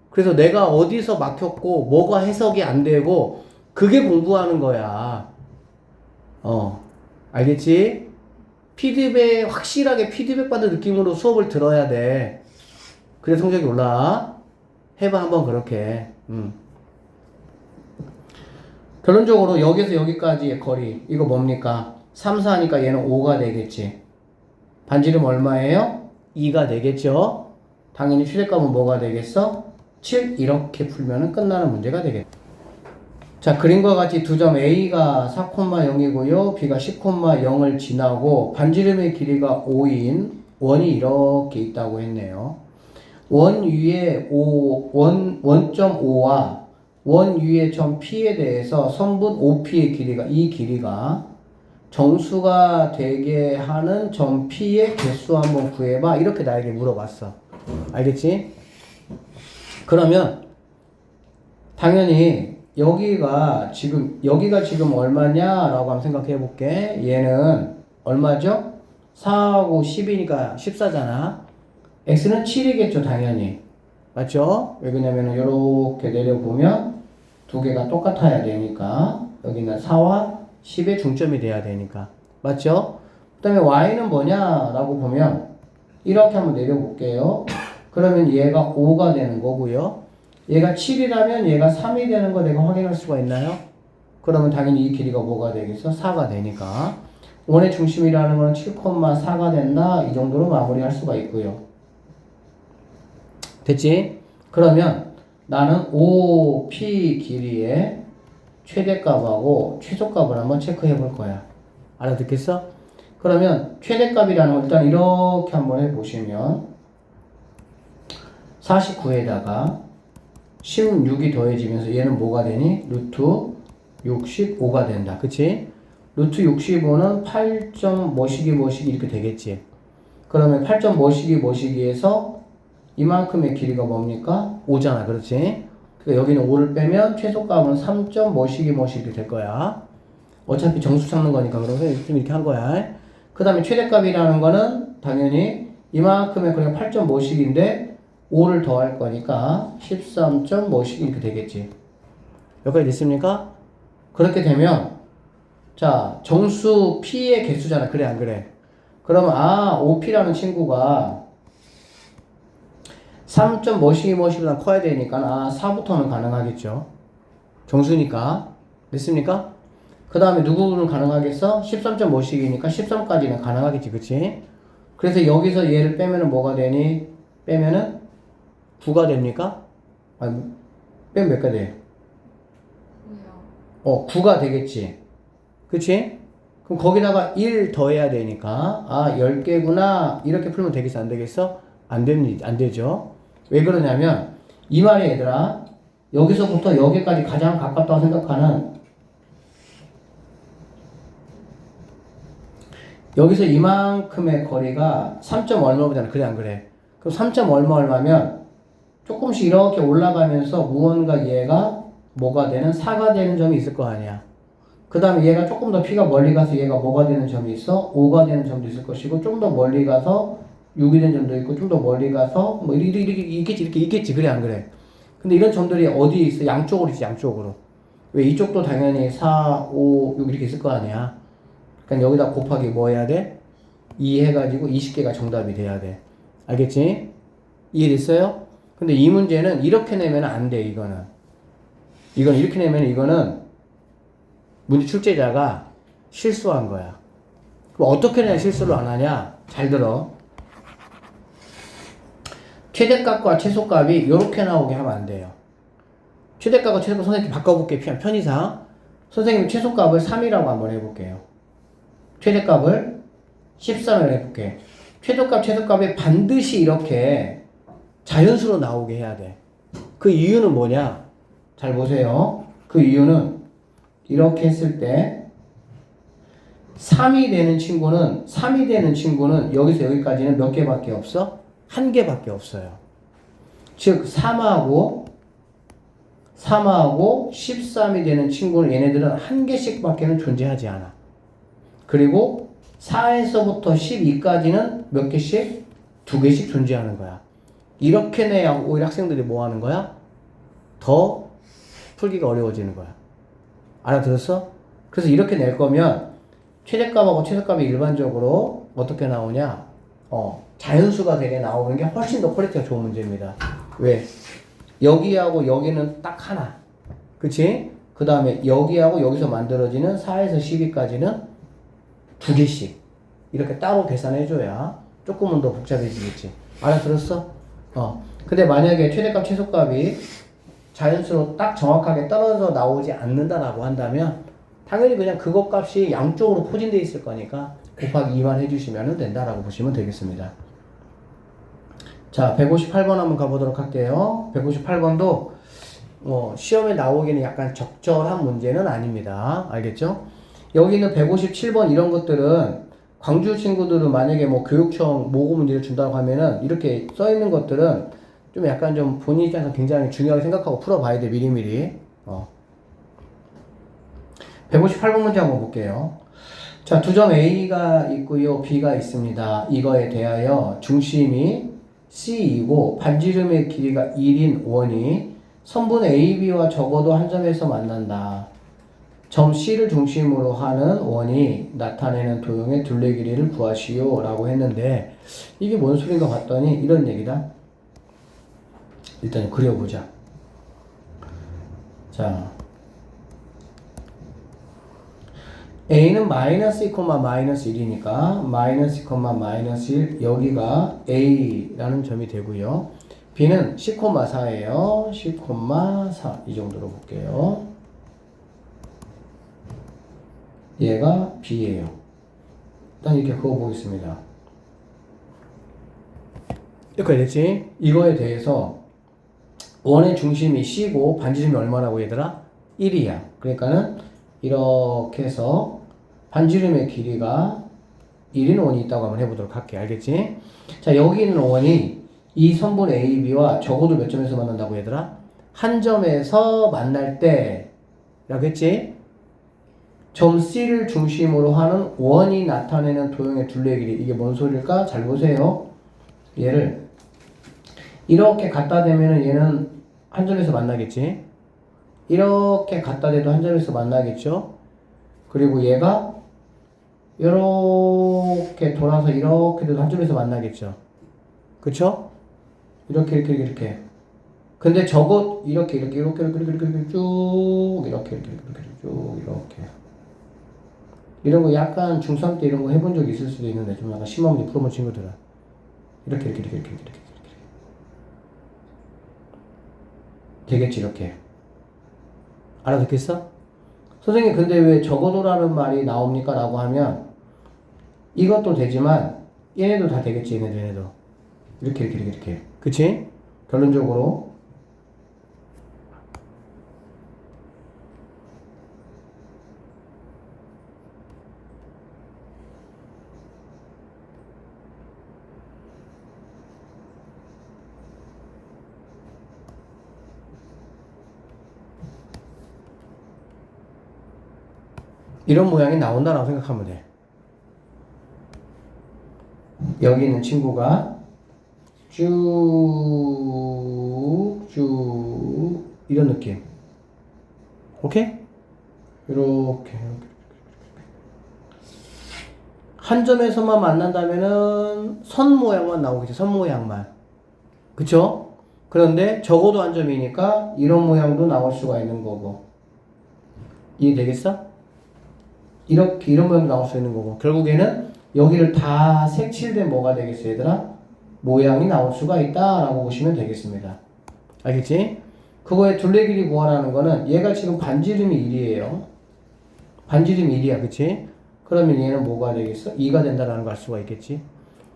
Speaker 1: 그래서 내가 어디서 막혔고 뭐가 해석이 안 되고 그게 공부하는 거야. 알겠지? 확실하게 피드백 받은 느낌으로 수업을 들어야 돼. 그래 성적이 올라. 해봐 한번 그렇게. 결론적으로 여기서 여기까지의 거리 이거 뭡니까? 3, 4니까 얘는 5가 되겠지. 반지름 얼마예요? 2가 되겠죠. 당연히 최대값은 뭐가 되겠어? 7 이렇게 풀면 끝나는 문제가 되겠다. 자, 그림과 같이 두 점 A가 4,0이고요. B가 10,0을 지나고 반지름의 길이가 5인 원이 이렇게 있다고 했네요. 원 위에 원점 5와 원 위에 점 P에 대해서 선분 OP의 길이가 이 길이가 정수가 되게 하는 점 P의 개수 한번 구해봐. 이렇게 나에게 물어봤어. 알겠지? 그러면 당연히 여기가 지금 얼마냐라고 한번 생각해 볼게. 얘는 얼마죠? 4하고 10이니까 14잖아. x는 7이겠죠, 당연히. 맞죠? 왜 그러냐면은 이렇게 내려보면 두 개가 똑같아야 되니까 여기는 4와 10의 중점이 돼야 되니까. 맞죠? 그 다음에 y는 뭐냐라고 보면 이렇게 한번 내려볼게요. 그러면 얘가 5가 되는 거고요. 얘가 7이라면 얘가 3이 되는 거 내가 확인할 수가 있나요? 그러면 당연히 이 길이가 뭐가 되겠어? 4가 되니까. 원의 중심이라는 건 7,4가 된다. 이 정도로 마무리할 수가 있고요. 됐지? 그러면 나는 OP 길이의 최대값하고 최소값을 한번 체크해 볼 거야. 알아듣겠어? 그러면 최대값이라는 걸 일단 이렇게 한번 해보시면 49에다가 16이 더해지면서 얘는 뭐가 되니? 루트 65가 된다. 그치? 루트 65는 8점 뭐시기 뭐시기 이렇게 되겠지. 그러면 8점 뭐시기 뭐시기에서 이만큼의 길이가 뭡니까? 5잖아. 그렇지? 그러니까 여기는 5를 빼면 최소값은 3점 뭐시기 뭐시기 이렇게 될 거야. 어차피 정수 찾는 거니까 그래서 좀 이렇게 한 거야. 그 다음에 최대값이라는 거는 당연히 이만큼의 그냥 8점 뭐시기인데 5를 더할 거니까 13점 뭐시기 이렇게 되겠지. 여기까지 됐습니까? 그렇게 되면 자 정수 P의 개수잖아. 그래 안 그래? 그러면 OP라는 친구가 3점 뭐시기 뭐시기보다 커야 되니까 4부터는 가능하겠죠. 정수니까. 됐습니까? 그 다음에 누구는 가능하겠어? 13점 뭐시기니까 13까지는 가능하겠지. 그치? 그래서 여기서 얘를 빼면은 뭐가 되니? 빼면은 9가 됩니까? 빼면 몇 가 돼? 9가 되겠지. 그치? 그럼 거기다가 1 더해야 되니까 10개구나 이렇게 풀면 되겠어? 안 되겠어? 안 되죠. 왜 그러냐면 이 말이 얘들아 여기서부터 여기까지 가장 가깝다고 생각하는 여기서 이만큼의 거리가 3점 얼마보다는 그래 안 그래? 그럼 3점 얼마면 조금씩 이렇게 올라가면서 무언가 얘가 뭐가 되는 4가 되는 점이 있을 거 아니야. 그 다음에 얘가 조금 더 P가 멀리 가서 얘가 뭐가 되는 점이 있어? 5가 되는 점도 있을 것이고 좀 더 멀리 가서 6이 되는 점도 있고 좀 더 멀리 가서 뭐 이렇게 있겠지. 그래 안 그래? 근데 이런 점들이 어디에 있어? 양쪽으로 있지. 양쪽으로. 왜 이쪽도 당연히 4, 5, 6 이렇게 있을 거 아니야. 그러니까 여기다 곱하기 뭐 해야 돼? 2 해가지고 20개가 정답이 돼야 돼. 알겠지? 이해됐어요? 근데 이 문제는 이렇게 내면 안 돼. 이거는 이렇게 내면 이거는 문제 출제자가 실수한 거야. 그럼 어떻게 내야 실수를 안 하냐? 잘 들어. 최대값과 최소값이 이렇게 나오게 하면 안 돼요. 최대값과 최소값 선생님 바꿔볼게요. 편의상. 선생님 최소값을 3이라고 한번 해볼게요. 최대값을 13이라고 해볼게요. 최소값이 반드시 이렇게 자연수로 나오게 해야 돼. 그 이유는 뭐냐? 잘 보세요. 그 이유는 이렇게 했을 때 3이 되는 친구는 여기서 여기까지는 몇 개밖에 없어? 1개밖에 없어요. 즉 3하고 13이 되는 친구는 얘네들은 1개씩밖에는 존재하지 않아. 그리고 4에서부터 12까지는 몇 개씩? 2개씩 존재하는 거야. 이렇게 내야 오히려 학생들이 뭐 하는 거야? 더 풀기가 어려워지는 거야. 알아들었어? 그래서 이렇게 낼 거면 최대값하고 최소값이 일반적으로 어떻게 나오냐? 자연수가 되게 나오는 게 훨씬 더 퀄리티가 좋은 문제입니다. 왜? 여기하고 여기는 딱 하나. 그치? 그 다음에 여기하고 여기서 만들어지는 4에서 12까지는 2개씩. 이렇게 따로 계산해줘야 조금은 더 복잡해지겠지. 알아들었어? 근데 만약에 최대값, 최소값이 자연수로 딱 정확하게 떨어져 나오지 않는다라고 한다면 당연히 그냥 그것 값이 양쪽으로 포진되어 있을 거니까 곱하기 2만 해주시면 된다라고 보시면 되겠습니다. 자, 158번 한번 가보도록 할게요. 158번도 시험에 나오기는 약간 적절한 문제는 아닙니다. 알겠죠? 여기는 157번 이런 것들은 광주 친구들은 만약에 뭐 교육청 모고 문제를 준다고 하면은 이렇게 써 있는 것들은 좀 약간 좀 본인 입장에서 굉장히 중요하게 생각하고 풀어봐야 돼. 미리미리. 158번 문제 한번 볼게요. 자, 두 점 A가 있고요. B가 있습니다. 이거에 대하여 중심이 C이고 반지름의 길이가 1인 원이 선분 AB와 적어도 한 점에서 만난다. 점 C를 중심으로 하는 원이 나타내는 도형의 둘레 길이를 구하시오 라고 했는데 이게 뭔 소린가 봤더니 이런 얘기다. 일단 그려보자. 자, A는 마이너스 2, 마이너스 1이니까 마이너스 2, 마이너스 1 여기가 A라는 점이 되고요. B는 10,4예요. 10,4 이 정도로 볼게요. 얘가 B예요. 일단 이렇게 그어보겠습니다. 여기까지 됐지? 이거에 대해서 원의 중심이 C고 반지름이 얼마라고 얘들아? 1이야. 그러니까는 이렇게 해서 반지름의 길이가 1인 원이 있다고 한번 해보도록 할게. 알겠지? 자, 여기 있는 원이 이 선분 AB와 적어도 몇 점에서 만난다고 얘들아? 한 점에서 만날 때 라고 했지? 점 C를 중심으로 하는 원이 나타내는 도형의 둘레 길이. 이게 뭔 소리일까? 잘 보세요. 얘를 이렇게 갖다 대면은 얘는 한 점에서 만나겠지? 이렇게 갖다 대도 한 점에서 만나겠죠? 그리고 얘가 이렇게 돌아서 이렇게 돼도 한 점에서 만나겠죠? 그쵸? 이렇게. 근데 저것 이렇게 쭉 이렇게 이런 거 약간 중3 때 이런 거 해본 적 있을 수도 있는데 좀 약간 심한 문제 풀어본 친구들은 이렇게 되겠지. 이렇게 알아듣겠어? 선생님 근데 왜 적어도라는 말이 나옵니까? 라고 하면 이것도 되지만 얘네도 다 되겠지. 얘네도 이렇게 그치? 결론적으로 이런 모양이 나온다라고 생각하면 돼. 여기 있는 친구가 쭉 이런 느낌. 오케이? 이렇게 한 점에서만 만난다면은 선 모양만 나오겠지. 선 모양만. 그쵸? 그런데 적어도 한 점이니까 이런 모양도 나올 수가 있는 거고. 이해되겠어? 이렇게 이런 모양도 나올 수 있는 거고. 결국에는 여기를 다 색칠된 뭐가 되겠어 얘들아? 모양이 나올 수가 있다라고 보시면 되겠습니다. 알겠지? 그거의 둘레 길이 구하라는 거는 얘가 지금 반지름이 1이에요. 반지름이 1이야. 그치? 그러면 얘는 뭐가 되겠어? 2가 된다라는 걸 알 수가 있겠지?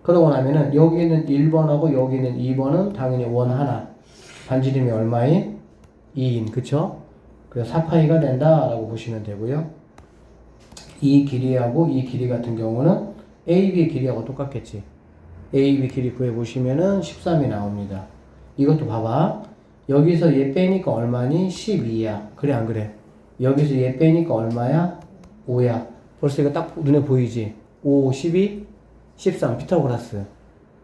Speaker 1: 그러고 나면은 여기 있는 1번하고 여기 있는 2번은 당연히 원 하나. 반지름이 얼마인? 2인. 그쵸? 그래서 4파이가 된다라고 보시면 되고요. 이 길이하고 이 길이 같은 경우는 AB의 길이하고 똑같겠지. AB 길이 구해보시면은 13이 나옵니다. 이것도 봐봐. 여기서 얘 빼니까 얼마니? 12야. 그래, 안 그래? 여기서 얘 빼니까 얼마야? 5야. 벌써 이거 딱 눈에 보이지? 5, 12, 13. 피타고라스.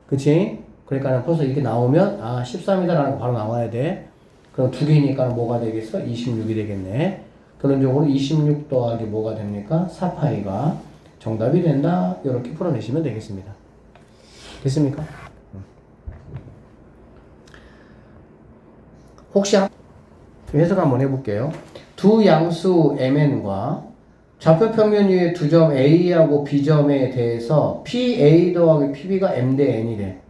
Speaker 1: 그치? 그러니까 벌써 이렇게 나오면, 아, 13이다라는 거 바로 나와야 돼. 그럼 두 개니까 뭐가 되겠어? 26이 되겠네. 결론적으로 26 더하기 뭐가 됩니까? 4파이가 정답이 된다. 이렇게 풀어내시면 되겠습니다. 됐습니까? 혹시 해석 한번 해볼게요. 두 양수 MN과 좌표 평면 위의 두 점 A하고 B점에 대해서 PA 더하기 PB가 M 대 N이래.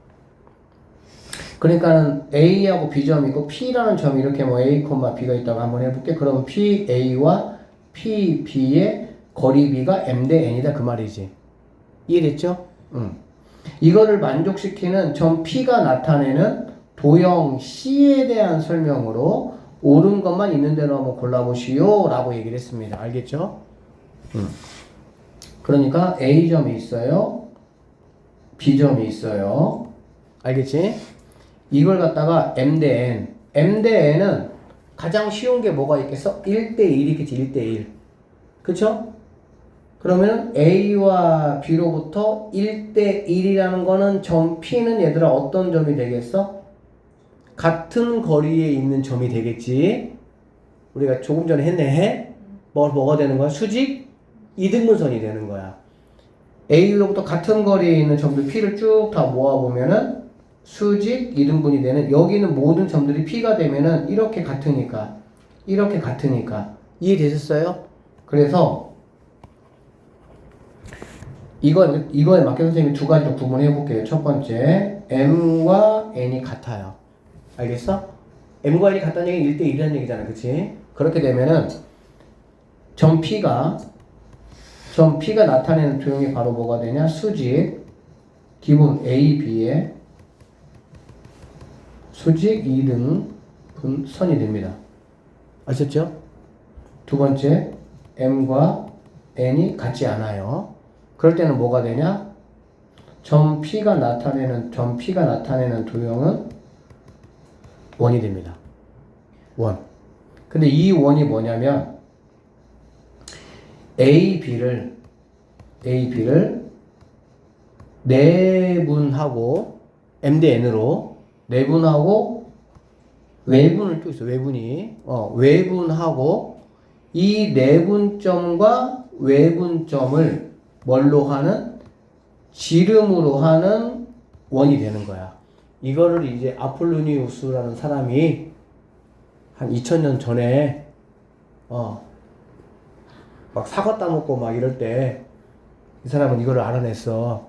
Speaker 1: 그러니까는 A하고 B점이고 P라는 점이 이렇게 뭐 A, B가 있다고 한번 해볼게. 그럼 PA와 PB의 거리 B가 M 대 N이다. 그 말이지. 이해됐죠? 이거를 만족시키는 점 P가 나타내는 도형 C에 대한 설명으로 옳은 것만 있는 대로 한번 골라보시오 라고 얘기를 했습니다. 알겠죠? 그러니까 A점이 있어요. B점이 있어요. 알겠지? 이걸 갖다가 M 대 N. M 대 N은 가장 쉬운 게 뭐가 있겠어? 1대 1이겠지. 1대 1. 그쵸? 그러면 A와 B로부터 1대 1이라는 거는 점 P는 얘들아 어떤 점이 되겠어? 같은 거리에 있는 점이 되겠지. 우리가 조금 전에 했네. 뭐가 되는 거야? 수직 이등분선이 되는 거야. A로부터 같은 거리에 있는 점들 P를 쭉 다 모아보면은 수직 이등분이 되는, 여기는 모든 점들이 P가 되면은 이렇게 같으니까 이해되셨어요? 그래서 이거에 맞게 선생님이 두 가지로 구분해 볼게요. 첫 번째, M과 N이 같아요. 알겠어? M과 N이 같다는 얘기는 1대1이라는 얘기잖아. 그치? 그렇게 되면은 점 P가 나타내는 도형이 바로 뭐가 되냐? 수직 기본 A, B의 수직 2등분 선이 됩니다. 아셨죠? 두 번째, M과 N이 같지 않아요. 그럴 때는 뭐가 되냐? 점 P가 나타내는 도형은 원이 됩니다. 원. 근데 이 원이 뭐냐면 A, B를 내분하고 M 대 N으로 내분하고 외분을 또 있어. 외분하고 이 내분점과 외분점을 뭘로 하는? 지름으로 하는 원이 되는 거야. 이거를 이제 아폴로니우스라는 사람이 한 2000년 전에 막 사과 따먹고 막 이럴 때 이 사람은 이거를 알아냈어.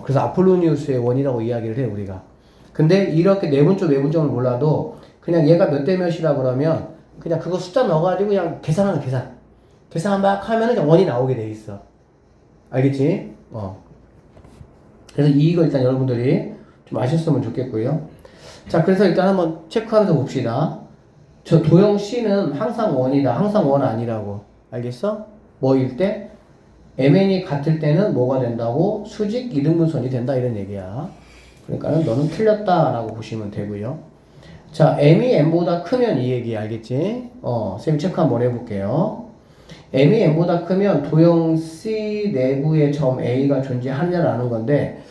Speaker 1: 그래서 아폴로니우스의 원이라고 이야기를 해 우리가. 근데 이렇게 내분점 외분점을 몰라도 그냥 얘가 몇 대 몇이라 그러면 그냥 그거 숫자 넣어가지고 그냥 계산 막 하면은 그냥 원이 나오게 돼 있어. 알겠지? 그래서 이거 일단 여러분들이 좀 아셨으면 좋겠고요. 자, 그래서 일단 한번 체크하면서 봅시다. 저 도형 C는 항상 원이다. 항상 원 아니라고. 알겠어? 뭐일 때? MN이 같을 때는 뭐가 된다고? 수직 이등분선이 된다 이런 얘기야. 그러니까는 너는 틀렸다라고 보시면 되고요. 자, M이 N보다 크면 이 얘기 알겠지? 쌤 체크 한번 해볼게요. M이 N보다 크면 도형 C 내부에 점 A가 존재하느냐라는 건데,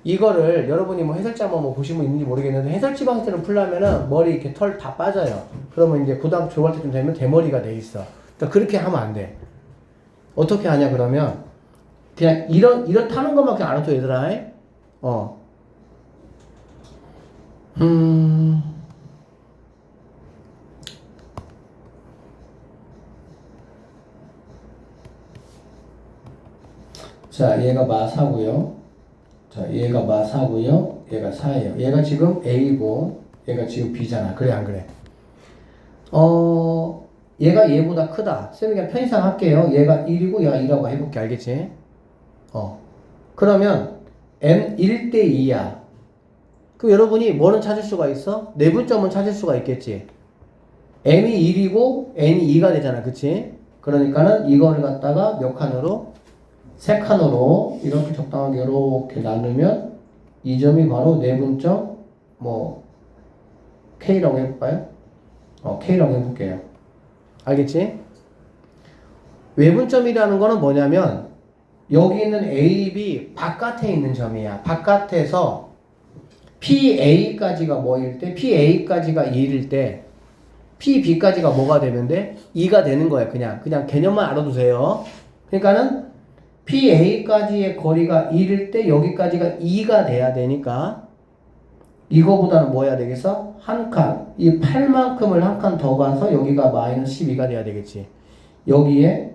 Speaker 1: 이거를 여러분이 뭐 해설지 한번 뭐 보시면 있는지 모르겠는데, 해설지 방식으로 풀려면은 머리 이렇게 털 다 빠져요. 그러면 이제 고등학교 졸업할 때쯤 되면 대머리가 돼 있어. 그러니까 그렇게 하면 안 돼. 어떻게 하냐 그러면 그냥 이렇다는 것만 그냥 알아둬 얘들아. 자, 얘가 마4고요. 자, 얘가 마4고요. 얘가 4예요. 얘가 지금 A고 얘가 지금 B잖아. 그래 안 그래? 얘가 얘보다 크다. 쌤이 그냥 편의상 할게요. 얘가 1이고 얘가 2라고 해볼게. 알겠지? 그러면 M 1대 2야. 그럼 여러분이 뭐는 찾을 수가 있어? 내분점은 찾을 수가 있겠지. M이 1이고 N이 2가 되잖아. 그치? 그러니까는 이거를 갖다가 몇 칸으로? 3칸으로 이렇게 적당하게 이렇게 나누면 이 점이 바로 내분점 K라고 해볼까요? K라고 해볼게요. 알겠지? 외분점이라는 거는 뭐냐면 여기 있는 A, B 바깥에 있는 점이야. 바깥에서 PA까지가 뭐일 때? PA까지가 2일 때 PB까지가 뭐가 되면 돼? 2가 되는 거야. 그냥 개념만 알아두세요. 그러니까는 PA까지의 거리가 1일 때 여기까지가 2가 돼야 되니까 이거보다는 뭐 해야 되겠어? 한 칸. 이 8만큼을 한 칸 더 가서 여기가 마이너스 12가 돼야 되겠지. 여기에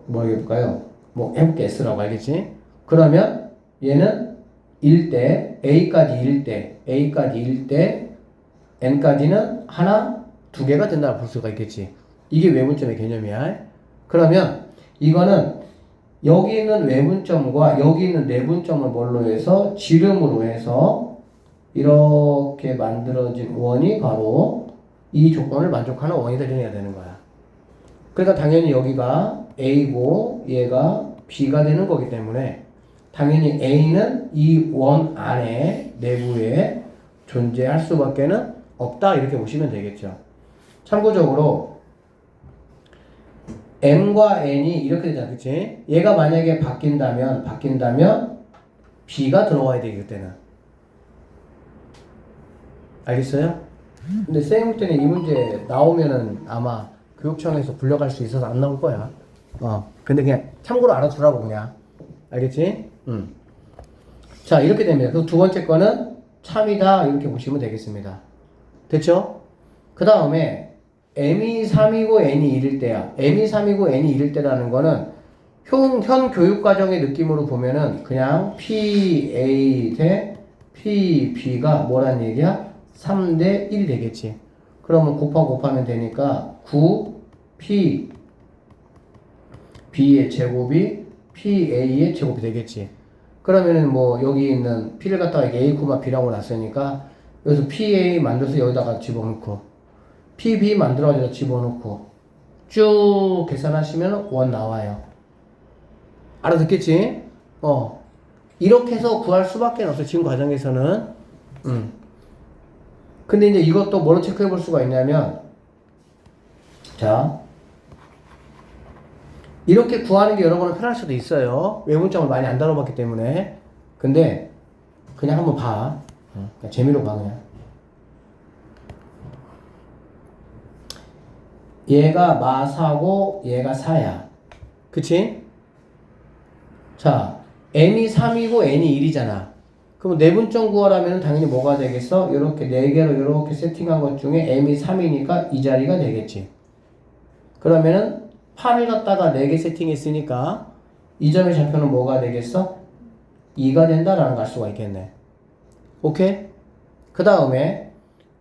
Speaker 1: 해볼까요? 해볼게. S라고 알겠지? 그러면 얘는 1대, A까지 1대, N까지는 하나, 두 개가 된다고 볼 수가 있겠지. 이게 외분점의 개념이야. 그러면 이거는 여기 있는 외분점과 여기 있는 내분점을 뭘로 해서 지름으로 해서 이렇게 만들어진 원이 바로 이 조건을 만족하는 원이 되어야 되는 거야. 그러니까 당연히 여기가 A고 얘가 B가 되는 거기 때문에 당연히 A는 이 원 안에 내부에 존재할 수밖에는 없다 이렇게 보시면 되겠죠. 참고적으로 M과 N이 이렇게 되잖아. 그치? 얘가 만약에 바뀐다면 B가 들어와야 돼. 그때는. 알겠어요? 근데 쌤 볼 때는 이 문제 나오면은 아마 교육청에서 불려갈 수 있어서 안 나올 거야. 근데 그냥 참고로 알아두라고 그냥. 알겠지? 자, 이렇게 됩니다. 그럼 두 번째 거는 참이다. 이렇게 보시면 되겠습니다. 됐죠? 그 다음에 m이 3이고 n이 1일 때야. m이 3이고 n이 1일 때라는 거는 현 교육과정의 느낌으로 보면은 그냥 PA 대 PB가 뭐란 얘기야? 3대 1이 되겠지. 그러면 곱하면 되니까 9P B의 제곱이 PA의 제곱이 되겠지. 그러면은 뭐 여기 있는 P를 갖다가 A, B라고 놨으니까 여기서 PA 만들어서 여기다가 집어넣고 PB 만들어서 집어넣고 쭉 계산하시면 1 나와요. 알아듣겠지? 이렇게 해서 구할 수밖에 없어, 지금 과정에서는. 근데 이제 이것도 뭐로 체크해 볼 수가 있냐면, 자, 이렇게 구하는 게 여러분은 편할 수도 있어요. 외문점을 많이 안 다뤄봤기 때문에. 근데, 그냥 한번 봐. 그냥 재미로 봐, 그냥. 얘가 마사고, 얘가 사야. 그치? 자, n이 3이고 n이 1이잖아. 그럼 내분점 구하라면 당연히 뭐가 되겠어? 이렇게 4개로 이렇게 세팅한 것 중에 m이 3이니까 이 자리가 되겠지. 그러면은 8을 갖다가 4개 세팅했으니까 이 점의 좌표는 뭐가 되겠어? 2가 된다라는 걸 알 수가 있겠네. 오케이? 그 다음에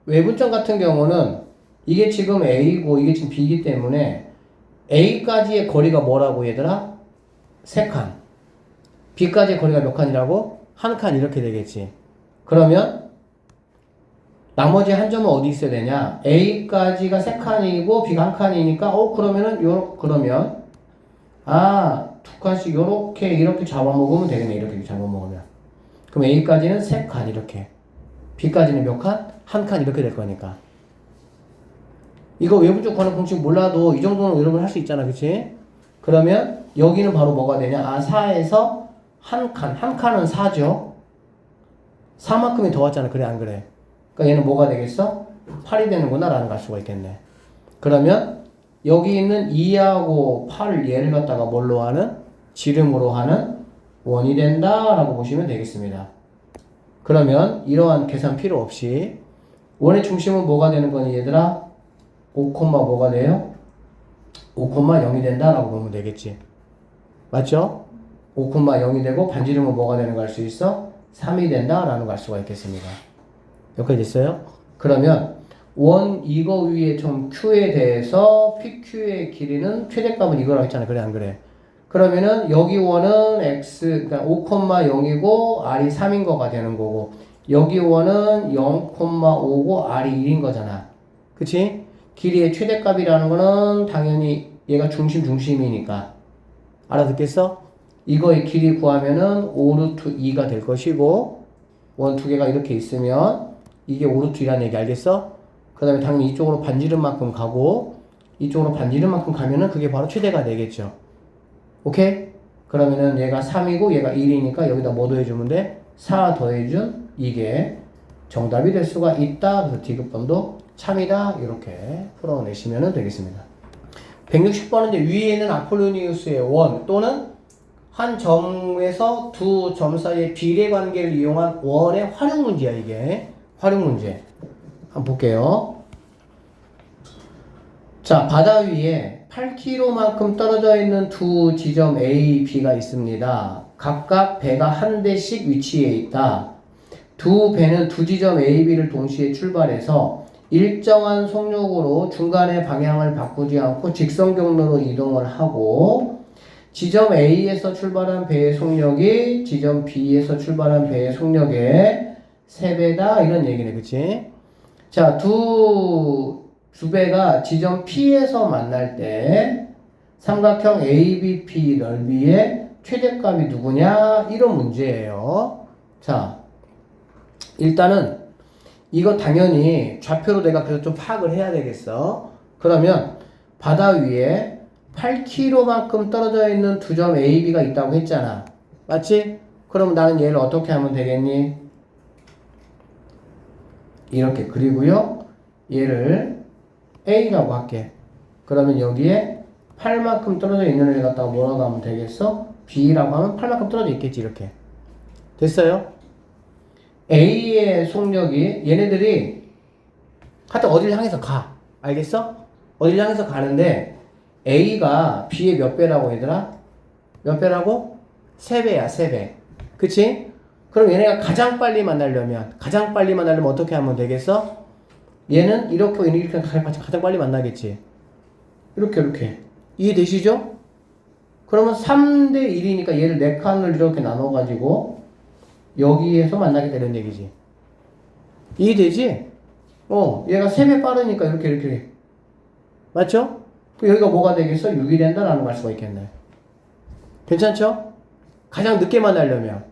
Speaker 1: 외분점 같은 경우는 이게 지금 A고 이게 지금 B이기 때문에 A까지의 거리가 뭐라고 얘들아? 3칸. B까지의 거리가 몇 칸이라고? 1칸 이렇게 되겠지. 그러면 나머지 한 점은 어디 있어야 되냐? A까지가 3칸이고 B가 1칸이니까 그러면 2칸씩 이렇게 잡아먹으면 되겠네. 이렇게 잡아먹으면. 그럼 A까지는 3칸 이렇게. B까지는 몇 칸? 1칸 이렇게 될 거니까. 이거 외부적 관할 공식 몰라도 이 정도는 여러분 할 수 있잖아. 그치? 그러면 여기는 바로 뭐가 되냐? 4에서 한 칸은 4죠. 4만큼이 더 왔잖아. 그래, 안 그래? 그러니까 얘는 뭐가 되겠어? 8이 되는구나 라는 걸 알 수가 있겠네. 그러면 여기 있는 2하고 8 얘를 갖다가 뭘로 하는? 지름으로 하는 원이 된다 라고 보시면 되겠습니다. 그러면 이러한 계산 필요 없이 원의 중심은 뭐가 되는 거니 얘들아? 5, 뭐가 돼요? 5,0이 된다 라고 보면 되겠지. 맞죠? 5,0이 되고 반지름은 뭐가 되는 걸 알 수 있어? 3이 된다 라는 걸 알 수가 있겠습니다. 여기까지 됐어요? 그러면 원 이거 위에 좀 Q에 대해서 PQ의 길이는 최대값은 이거라고 했잖아요. 그래 안 그래? 그러면은 여기 원은 X 그러니까 5,0이고 R이 3인 거가 되는 거고 여기 원은 0,5고 R이 1인 거잖아. 그치? 길이의 최대값이라는 거는 당연히 얘가 중심이니까 알아듣겠어? 이거의 길이 구하면은 5루트 2가 될 것이고 원 두 개가 이렇게 있으면 이게 5루트 2라는 얘기 알겠어? 그 다음에 당연히 이쪽으로 반지름만큼 가고 이쪽으로 반지름만큼 가면은 그게 바로 최대가 되겠죠. 오케이? 그러면은 얘가 3이고 얘가 1이니까 여기다 뭐 더해주면 돼? 4 더해준 이게 정답이 될 수가 있다. 그래서 디귿번도 참이다. 이렇게 풀어내시면 되겠습니다. 160번은 이제 위에 있는 아폴로니우스의 원 또는 한 점에서 두 점 사이의 비례 관계를 이용한 원의 활용 문제야, 이게. 활용 문제. 한번 볼게요. 자, 바다 위에 8km만큼 떨어져 있는 두 지점 A, B가 있습니다. 각각 배가 한 대씩 위치해 있다. 두 배는 두 지점 A, B를 동시에 출발해서 일정한 속력으로 중간에 방향을 바꾸지 않고 직선 경로로 이동을 하고 지점 A에서 출발한 배의 속력이 지점 B에서 출발한 배의 속력의 3배다 이런 얘기네. 그치? 자, 두 배가 지점 P에서 만날 때 삼각형 ABP 넓이의 최대값이 누구냐? 이런 문제예요. 자, 일단은 이거 당연히 좌표로 내가 그래서 좀 파악을 해야 되겠어. 그러면 바다 위에 8km만큼 떨어져 있는 두 점 A, B가 있다고 했잖아. 맞지? 그러면 나는 얘를 어떻게 하면 되겠니? 이렇게 그리고요. 얘를 A라고 할게. 그러면 여기에 8만큼 떨어져 있는 애를 갖다가 뭐라고 하면 되겠어? B라고 하면 8만큼 떨어져 있겠지, 이렇게. 됐어요? A의 속력이 얘네들이 하여튼 어디를 향해서 가. 알겠어? 어디를 향해서 가는데 A가 B의 몇 배라고 얘들아? 몇 배라고? 3배야, 3배. 그치? 그럼 얘네가 가장 빨리 만나려면 어떻게 하면 되겠어? 얘는 이렇게 얘는 이렇게 가장 빨리 만나겠지. 이렇게. 이해되시죠? 그러면 3대 1이니까 얘를 4칸을 이렇게 나눠가지고 여기에서 만나게 되는 얘기지. 이해되지? 얘가 3배 빠르니까 이렇게. 맞죠? 그 여기가 뭐가 되겠어? 6이 된다라는 걸 알 수가 있겠네. 괜찮죠? 가장 늦게 만나려면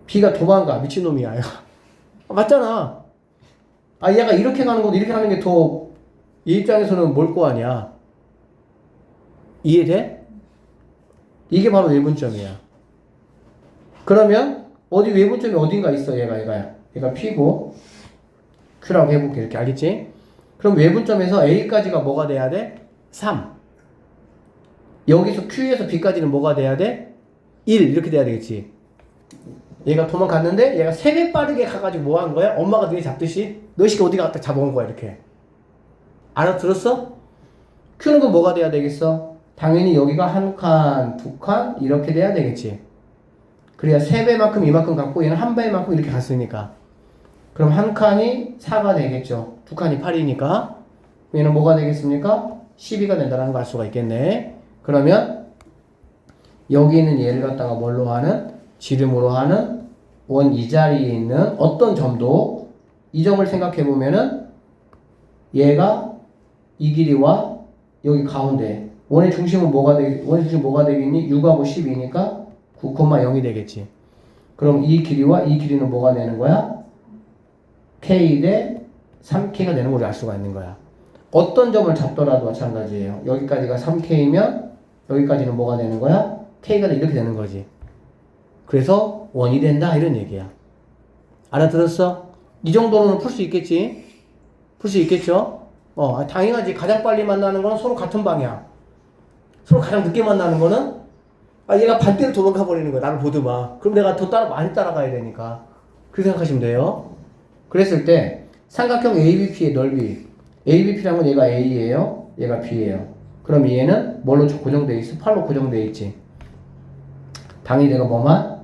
Speaker 1: B가 도망가. 미친놈이야, 얘가. 맞잖아. 얘가 이렇게 가는 것도 이렇게 가는 게 더 얘 입장에서는 뭘 거 아니야. 이해돼? 이게 바로 외분점이야. 그러면 어디 외분점이 어딘가 있어. 얘가 P고 Q라고 해볼게. 이렇게 알겠지? 그럼 외분점에서 A까지가 뭐가 돼야 돼? 3. 여기서 Q에서 B까지는 뭐가 돼야 돼? 1 이렇게 돼야 되겠지. 얘가 도망갔는데 얘가 3배 빠르게 가가지고 뭐 한 거야? 엄마가 너희 잡듯이 너 시키 어디 갔다 잡아온 거야. 이렇게. 알아들었어? Q는 그럼 뭐가 돼야 되겠어? 당연히 여기가 한 칸, 2칸 이렇게 돼야 되겠지. 그래야 3배만큼 이만큼 갔고 얘는 한 배만큼 이렇게 갔으니까. 그럼 한 칸이 4가 되겠죠. 2칸이 8이니까. 얘는 뭐가 되겠습니까? 12가 된다는 걸 알 수가 있겠네. 그러면 여기 있는 얘를 갖다가 뭘로 하는? 지름으로 하는 원 이 자리에 있는 어떤 점도 이 점을 생각해 보면은 얘가 이 길이와 여기 가운데 원의 중심은 뭐가 되겠니? 6하고 12니까 9,0이 되겠지. 그럼 이 길이와 이 길이는 뭐가 되는 거야? K 대 3K가 되는 걸 알 수가 있는 거야. 어떤 점을 잡더라도 마찬가지예요. 여기까지가 3K면 여기까지는 뭐가 되는 거야? K가 이렇게 되는 거지. 그래서 원이 된다 이런 얘기야. 알아들었어? 이 정도는 풀 수 있겠지? 풀 수 있겠죠? 당연하지. 가장 빨리 만나는 거는 서로 같은 방향. 서로 가장 늦게 만나는 거는 얘가 반대로 도망가 버리는 거야. 나를 보더만. 그럼 내가 더 많이 따라가야 되니까. 그렇게 생각하시면 돼요. 그랬을 때 삼각형 ABP의 넓이 ABP라는 건 얘가 A예요. 얘가 B예요. 그럼 얘는 뭘로 고정되어 있어? 8로 고정되어 있지. 당연히 내가 뭐만?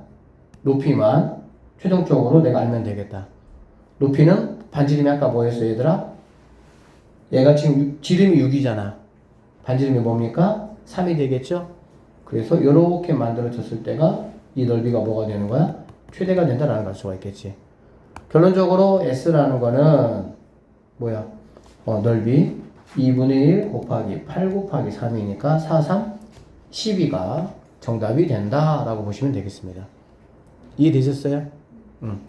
Speaker 1: 높이만 최종적으로 내가 알면 되겠다. 높이는 반지름이 아까 뭐였어 얘들아? 얘가 지금 지름이 6이잖아. 반지름이 뭡니까? 3이 되겠죠? 그래서 이렇게 만들어졌을 때가 이 넓이가 뭐가 되는 거야? 최대가 된다라는 걸 알 수가 있겠지. 결론적으로 S라는 거는 뭐야? 넓이 2분의 1 곱하기 8 곱하기 3이니까 4, 3, 12가 정답이 된다라고 보시면 되겠습니다. 이해되셨어요? 응.